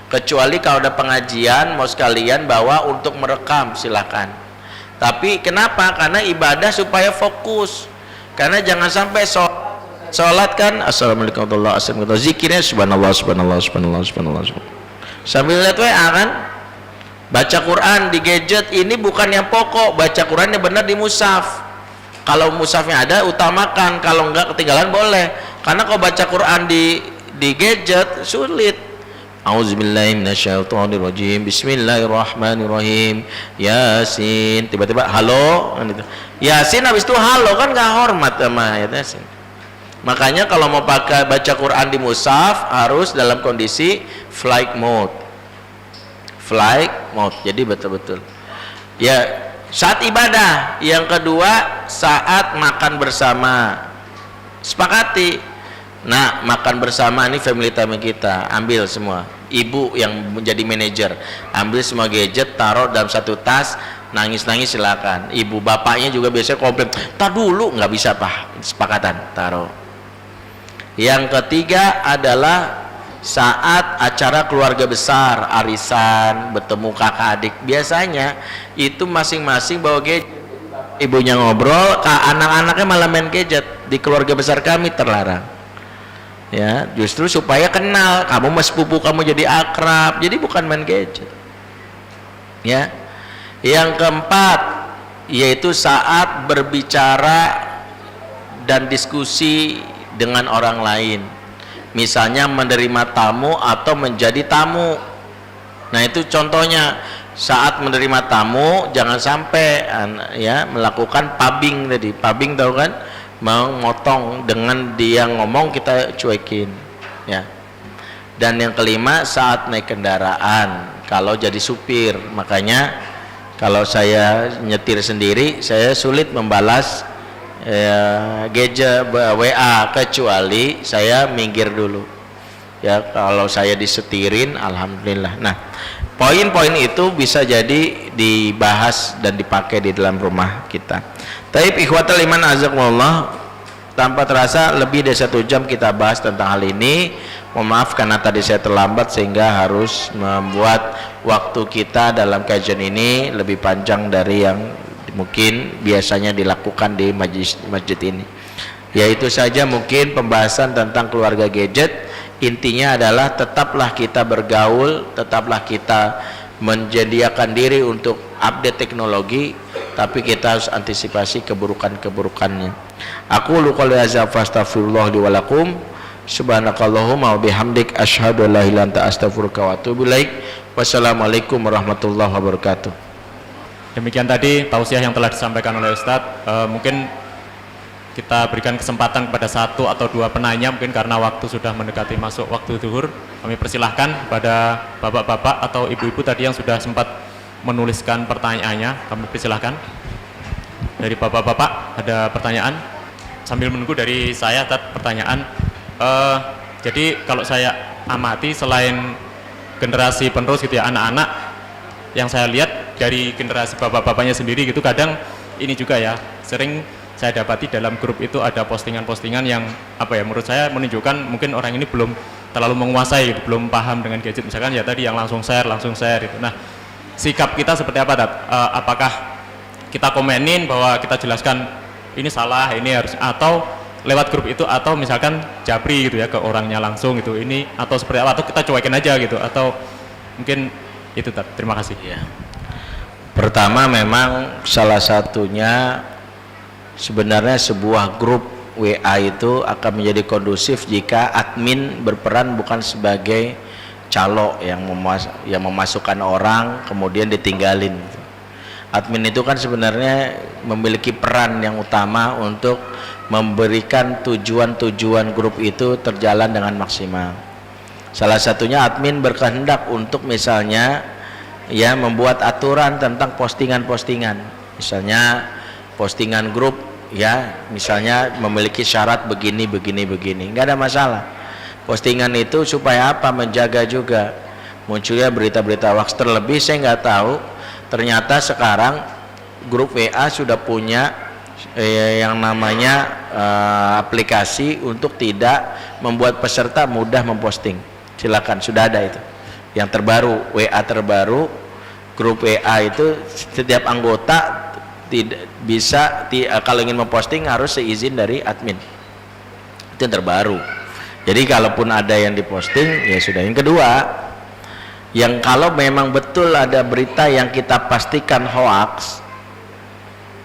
kecuali kalau ada pengajian mau sekalian bawa untuk merekam silakan. Tapi kenapa? Karena ibadah supaya fokus, karena jangan sampai sholat kan assalamualaikum warahmatullahi wabarakatuh, zikirnya subhanallah subhanallah subhanallah subhanallah sambil lihat WA kan. Baca Quran di gadget ini bukan yang pokok, baca Quran yang benar di mushaf. Kalau mushafnya ada utamakan, kalau enggak ketinggalan boleh. Karena kalau baca Quran di gadget sulit. Auzubillahi minasyaitonirrajim. Bismillahirrahmanirrahim. Yasin. Tiba-tiba halo. Yasin habis itu halo kan nggak hormat sama ayat Yasin. Makanya kalau mau pakai baca Quran di mushaf harus dalam kondisi flight mode. Jadi betul-betul. Ya, saat ibadah. Yang kedua, saat makan bersama. Sepakati. Nah, makan bersama ini family time kita. Ambil semua. Ibu yang menjadi manajer, ambil semua gadget, taruh dalam satu tas. Nangis-nangis silakan. Ibu bapaknya juga biasanya komplain. "Tak dulu, nggak bisa Pak." Sepakatan, taruh. Yang ketiga adalah saat acara keluarga besar, arisan, bertemu kakak adik, biasanya itu masing-masing bawa gadget, ibunya ngobrol, anak-anaknya malah main gadget. Di keluarga besar kami terlarang, ya, justru supaya kenal, kamu mas sepupu kamu jadi akrab, jadi bukan main gadget, ya. Yang keempat yaitu saat berbicara dan diskusi dengan orang lain, misalnya menerima tamu atau menjadi tamu. Nah, itu contohnya. Saat menerima tamu jangan sampai ya melakukan pubbing tadi. Pubbing tahu kan? Memotong dengan dia ngomong kita cuekin, ya. Dan yang kelima saat naik kendaraan, kalau jadi supir. Makanya kalau saya nyetir sendiri saya sulit membalas gadget WA kecuali saya minggir dulu, ya. Kalau saya disetirin alhamdulillah. Nah, poin-poin itu bisa jadi dibahas dan dipakai di dalam rumah kita. Taib ikhwatal iman azakumullah, tanpa terasa lebih dari 1 jam kita bahas tentang hal ini. Mohon maaf karena tadi saya terlambat sehingga harus membuat waktu kita dalam kajian ini lebih panjang dari yang mungkin biasanya dilakukan di masjid ini. Yaitu saja mungkin pembahasan tentang keluarga gadget. Intinya adalah tetaplah kita bergaul, tetaplah kita menyediakan diri untuk update teknologi, tapi kita harus antisipasi keburukan-keburukannya. Aku qouli hadza fastaghfirullah li wa lakum. Subhanakallahumma wa bihamdik asyhadu an la ilaha illa anta astaghfiruka wa atubu ilaik. Wassalamualaikum warahmatullahi wabarakatuh. Demikian tadi tausiah yang telah disampaikan oleh Ustadz. Mungkin kita berikan kesempatan kepada 1 atau 2 penanya, mungkin karena waktu sudah mendekati masuk waktu zuhur. Kami persilahkan pada bapak-bapak atau ibu-ibu tadi yang sudah sempat menuliskan pertanyaannya. Kami persilahkan. Dari bapak-bapak ada pertanyaan? Sambil menunggu dari saya pertanyaan. Jadi kalau saya amati, selain generasi penerus gitu ya, anak-anak yang saya lihat dari generasi bapak-bapaknya sendiri gitu, kadang ini juga ya, sering saya dapati dalam grup itu ada postingan-postingan yang menurut saya menunjukkan mungkin orang ini belum terlalu menguasai gitu, belum paham dengan gadget. Misalkan ya tadi yang langsung share gitu. Nah, sikap kita seperti apa, apakah kita komenin bahwa kita jelaskan ini salah, ini harus, atau lewat grup itu, atau misalkan japri gitu ya ke orangnya langsung gitu, ini, atau seperti apa, atau kita cuekin aja gitu, atau mungkin itu. Terima kasih. Ya. Pertama, memang salah satunya sebenarnya sebuah grup WA itu akan menjadi kondusif jika admin berperan bukan sebagai calo yang memasukkan orang kemudian ditinggalin. Admin itu kan sebenarnya memiliki peran yang utama untuk memberikan tujuan-tujuan grup itu terjalan dengan maksimal. Salah satunya admin berkehendak untuk misalnya ya membuat aturan tentang postingan-postingan. Misalnya postingan grup ya, misalnya memiliki syarat begini, nggak ada masalah. Postingan itu supaya apa? Menjaga juga munculnya berita-berita hoax. Terlebih saya nggak tahu, ternyata sekarang grup WA sudah punya yang namanya aplikasi untuk tidak membuat peserta mudah memposting. Silakan, sudah ada itu yang terbaru, WA terbaru, grup WA itu setiap anggota tidak bisa kalau ingin memposting harus seizin dari admin. Itu yang terbaru. Jadi kalaupun ada yang diposting ya sudah. Yang kedua, yang kalau memang betul ada berita yang kita pastikan hoax,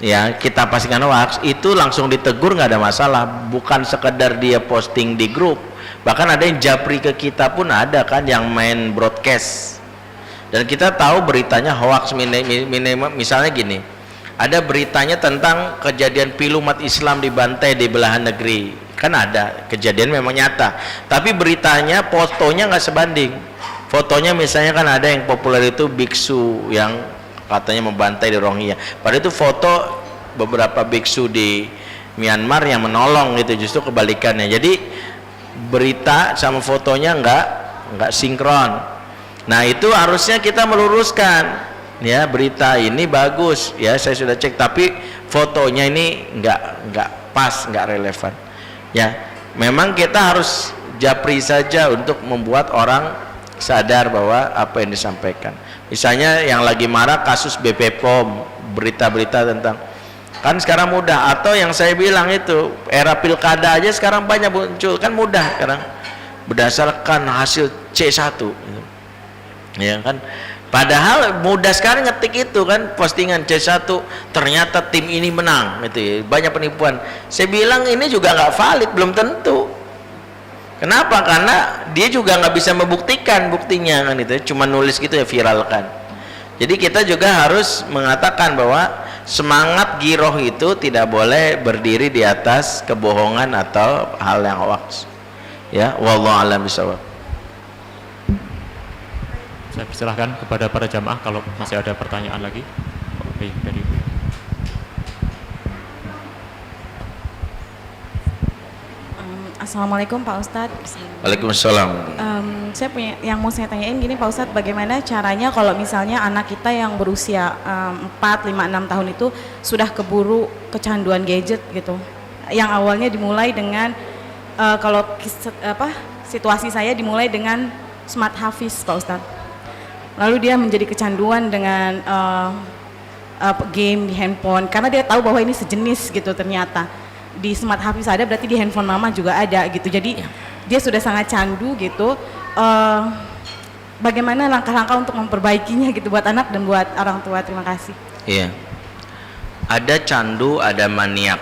ya kita pastikan hoax, itu langsung ditegur, nggak ada masalah. Bukan sekedar dia posting di grup, bahkan ada yang japri ke kita pun ada kan, yang main broadcast, dan kita tahu beritanya hoax. Misalnya gini, ada beritanya tentang kejadian pilu umat Islam dibantai di belahan negeri, kan ada kejadian memang nyata, tapi beritanya fotonya nggak sebanding. Fotonya misalnya kan ada yang populer itu biksu yang katanya membantai di Rohingya, padahal itu foto beberapa biksu di Myanmar yang menolong, gitu. Justru kebalikannya. Jadi berita sama fotonya nggak sinkron. Nah itu harusnya kita meluruskan, ya berita ini bagus, ya saya sudah cek, tapi fotonya ini nggak pas, nggak relevan. Ya memang kita harus japri saja untuk membuat orang sadar bahwa apa yang disampaikan. Misalnya yang lagi marah kasus BP POM, berita-berita tentang, kan sekarang mudah. Atau yang saya bilang itu era pilkada aja sekarang banyak muncul, kan mudah sekarang berdasarkan hasil C1 gitu. Ya kan, padahal mudah sekali ngetik itu kan, postingan C1 ternyata tim ini menang gitu ya. Banyak penipuan. Saya bilang ini juga nggak valid, belum tentu. Kenapa? Karena dia juga nggak bisa membuktikan buktinya kan, itu cuma nulis gitu ya, viralkan. Jadi kita juga harus mengatakan bahwa semangat giroh itu tidak boleh berdiri di atas kebohongan atau hal yang hoax. Ya, wallahu a'lam bishawab. Saya persilahkan kepada para jamaah kalau masih ada pertanyaan lagi. Oke, dari Assalamualaikum Pak Ustadz. Waalaikumsalam. Saya punya yang mau saya tanyain gini Pak Ustadz, bagaimana caranya kalau misalnya anak kita yang berusia 4, 5, 6 tahun itu sudah keburu kecanduan gadget gitu, yang awalnya dimulai dengan situasi saya dimulai dengan smart hafiz Pak Ustadz, lalu dia menjadi kecanduan dengan game di handphone karena dia tahu bahwa ini sejenis gitu. Ternyata di smart hafiz ada, berarti di handphone mama juga ada gitu. Jadi dia sudah sangat candu gitu. Bagaimana langkah-langkah untuk memperbaikinya gitu buat anak dan buat orang tua? Terima kasih. Iya. Ada candu, ada maniak,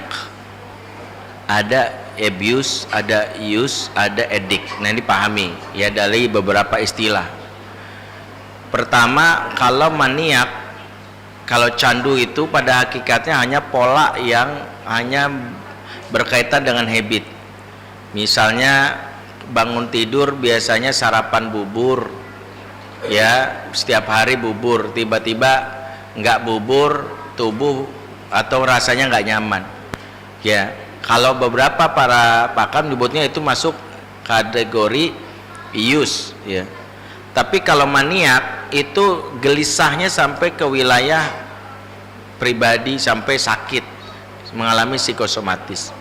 ada abuse, ada use, ada addict. Nah ini pahami ya dari beberapa istilah. Pertama, kalau maniak, kalau candu itu pada hakikatnya hanya pola yang hanya berkaitan dengan habit. Misalnya bangun tidur biasanya sarapan bubur, ya setiap hari bubur, tiba-tiba nggak bubur, tubuh atau rasanya nggak nyaman. Ya, kalau beberapa para pakar menyebutnya itu masuk kategori use, ya. Tapi kalau maniak itu gelisahnya sampai ke wilayah pribadi, sampai sakit, mengalami psikosomatis.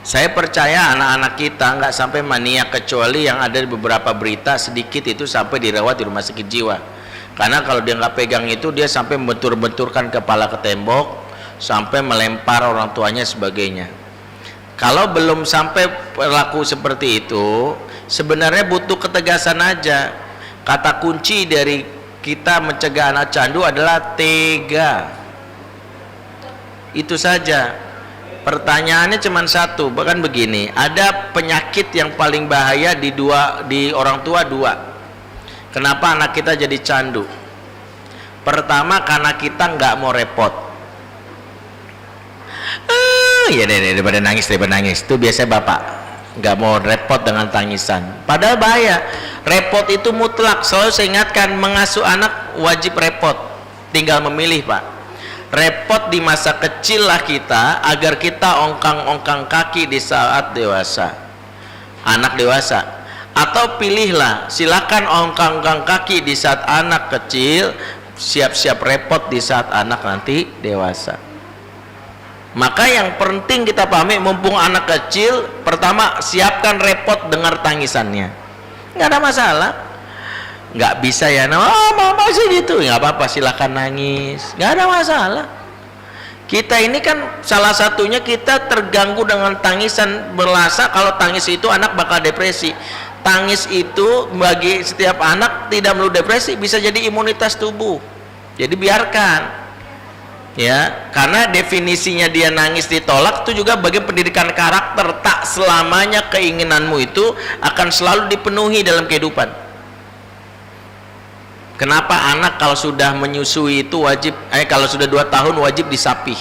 Saya percaya anak-anak kita nggak sampai maniak, kecuali yang ada di beberapa berita sedikit itu sampai dirawat di rumah sakit jiwa. Karena kalau dia nggak pegang itu, dia sampai membentur-benturkan kepala ke tembok, sampai melempar orang tuanya sebagainya. Kalau belum sampai perilaku seperti itu, sebenarnya butuh ketegasan aja. Kata kunci dari kita mencegah anak candu adalah tega. Itu saja. Pertanyaannya cuma satu, bahkan begini, ada penyakit yang paling bahaya di orang tua dua. Kenapa anak kita jadi candu? Pertama, karena kita nggak mau repot. Ya daripada nangis. Itu biasanya bapak nggak mau repot dengan tangisan. Padahal bahaya. Repot itu mutlak. Selalu saya ingatkan, mengasuh anak wajib repot. Tinggal memilih, Pak. Repot di masa kecil lah kita, agar kita ongkang-ongkang kaki di saat dewasa, anak dewasa. Atau pilihlah, silakan ongkang-ongkang kaki di saat anak kecil, siap-siap repot di saat anak nanti dewasa. Maka yang penting kita pahami, mumpung anak kecil, pertama siapkan repot dengar tangisannya, nggak ada masalah. nggak bisa ya, oh mama sih gitu, nggak apa-apa, silakan nangis, nggak ada masalah. Kita ini kan salah satunya kita terganggu dengan tangisan, berasa kalau tangis itu anak bakal depresi. Tangis itu bagi setiap anak tidak melulu depresi, bisa jadi imunitas tubuh. Jadi biarkan, ya, karena definisinya dia nangis ditolak itu juga bagi pendidikan karakter. Tak selamanya keinginanmu itu akan selalu dipenuhi dalam kehidupan. Kenapa anak kalau sudah menyusui itu wajib, kalau sudah 2 tahun wajib disapih?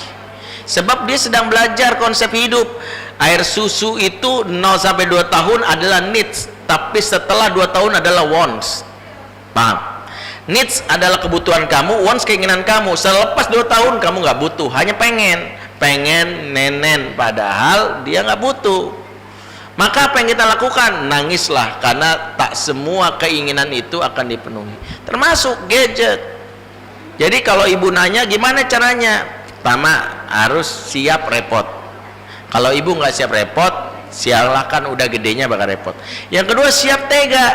Sebab dia sedang belajar konsep hidup. Air susu itu 0 sampai 2 tahun adalah needs, tapi setelah 2 tahun adalah wants. Paham? Needs adalah kebutuhan kamu, wants keinginan kamu. Selepas 2 tahun kamu nggak butuh, hanya pengen nenen, padahal dia nggak butuh. Maka apa yang kita lakukan? Nangislah, karena tak semua keinginan itu akan dipenuhi, termasuk gadget. Jadi kalau ibu nanya gimana caranya, pertama harus siap repot. Kalau ibu nggak siap repot, silakan, udah gedenya bakal repot. Yang kedua, siap tega,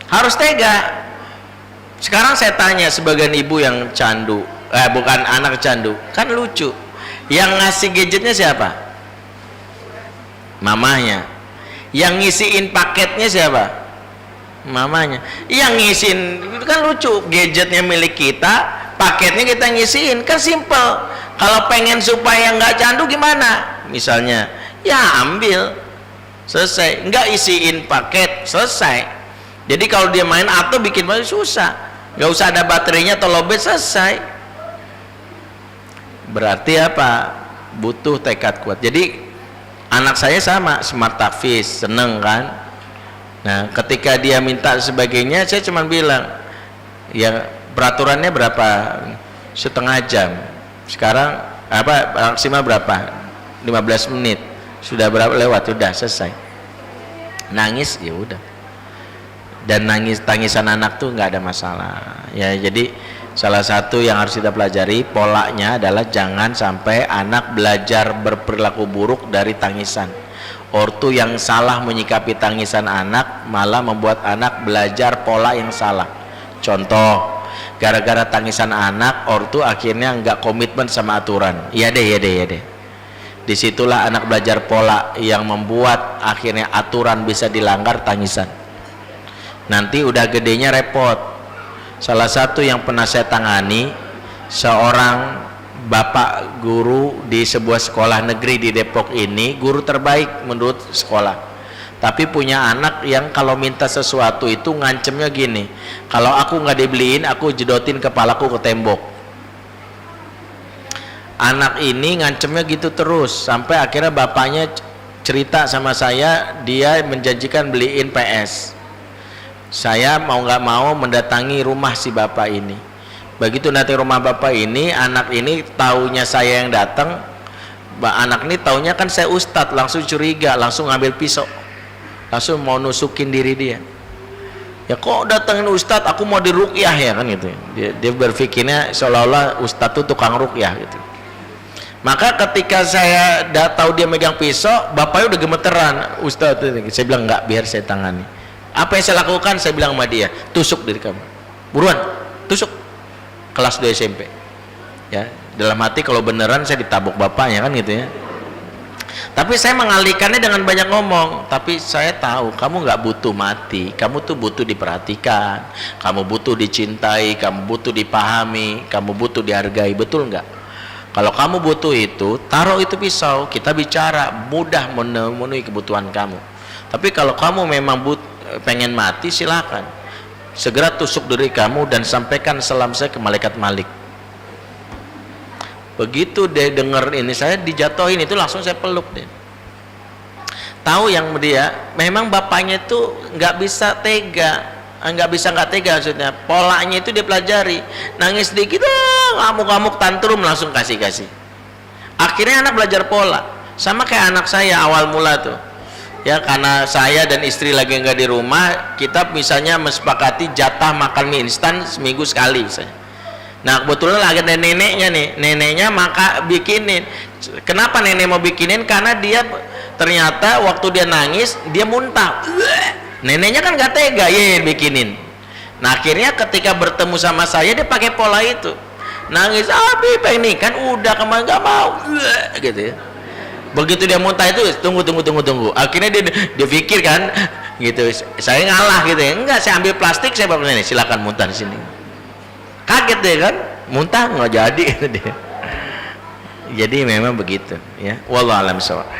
harus tega. Sekarang saya tanya sebagian ibu yang candu, bukan anak candu, kan lucu, yang ngasih gadgetnya siapa? Mamanya. Yang ngisiin paketnya siapa? Mamanya. Yang ngisiin itu kan lucu, gadgetnya milik kita, paketnya kita ngisiin, kan simple. Kalau pengen supaya nggak candu gimana? Misalnya, ya ambil, selesai. Nggak isiin paket, selesai. Jadi kalau dia main atau bikin paling susah, nggak usah ada baterainya atau lowbat, selesai. Berarti apa? Butuh tekad kuat. Jadi anak saya sama, smart tahfiz, seneng kan. Nah ketika dia minta sebagainya, saya cuma bilang, ya peraturannya berapa? Setengah jam. Sekarang apa maksimal berapa? 15 menit. Sudah berapa lewat? Sudah selesai. Nangis ya udah. Dan tangisan anak tuh nggak ada masalah. Ya jadi salah satu yang harus kita pelajari polanya adalah jangan sampai anak belajar berperilaku buruk dari tangisan. Ortu yang salah menyikapi tangisan anak malah membuat anak belajar pola yang salah. Contoh, gara-gara tangisan anak, ortu akhirnya nggak komitmen sama aturan. Iya deh. Disitulah anak belajar pola yang membuat akhirnya aturan bisa dilanggar tangisan. Nanti udah gedenya repot. Salah satu yang pernah saya tangani, seorang bapak guru di sebuah sekolah negeri di Depok ini, guru terbaik menurut sekolah, tapi punya anak yang kalau minta sesuatu itu ngancemnya gini, kalau aku nggak dibeliin aku jedotin kepalaku ke tembok. Anak ini ngancemnya gitu terus sampai akhirnya bapaknya cerita sama saya, dia menjanjikan beliin PS. Saya mau nggak mau mendatangi rumah si bapak ini. Begitu nanti rumah bapak ini, anak ini taunya saya yang datang, anak ini taunya kan saya ustadz, langsung curiga, langsung ngambil pisau, langsung mau nusukin diri dia. Ya kok datangin ustadz, aku mau diruqyah ya kan gitu. Dia berpikirnya seolah-olah ustadz itu tukang ruqyah gitu. Maka ketika saya tahu dia megang pisau, bapaknya udah gemeteran, ustadz. Saya bilang enggak, biar saya tangani. Apa yang saya lakukan? Saya bilang sama dia, tusuk diri kamu, buruan, tusuk. Kelas 2 SMP. Ya, dalam hati kalau beneran saya ditabuk bapaknya kan gitu ya. Tapi saya mengalihkannya dengan banyak ngomong. Tapi saya tahu kamu nggak butuh mati, kamu tuh butuh diperhatikan, kamu butuh dicintai, kamu butuh dipahami, kamu butuh dihargai, betul nggak? Kalau kamu butuh itu, taruh itu pisau, kita bicara, mudah memenuhi kebutuhan kamu. Tapi kalau kamu memang pengen mati, silakan. Segera tusuk diri kamu dan sampaikan salam saya ke malaikat Malik. Begitu dia dengar ini, saya dijatuhin itu langsung saya peluk deh. Tahu yang dia, memang bapaknya itu nggak bisa tega, nggak tega maksudnya. Polanya itu dia pelajari, nangis sedikit, ngamuk-ngamuk, tantrum, langsung kasih. Akhirnya anak belajar pola, sama kayak anak saya awal mula tuh. Ya karena saya dan istri lagi nggak di rumah, kita misalnya mesepakati jatah makan mie instan seminggu sekali misalnya. Nah kebetulan lagi ada neneknya nih, neneknya maka bikinin. Kenapa nenek mau bikinin? Karena dia ternyata waktu dia nangis dia muntah, Neneknya kan gak tega ya bikinin. Nah akhirnya ketika bertemu sama saya dia pakai pola itu, nangis, Abi pengen nih kan udah kemarin gak mau gitu ya. Begitu dia muntah itu tunggu, akhirnya dia pikir kan gitu, saya ngalah gitu ya, enggak, saya ambil plastik, saya bawa ini, silakan muntah di sini. Kaget deh kan, muntah nggak jadi gitu dia. Jadi memang begitu ya, wallahu a'lam bishawab.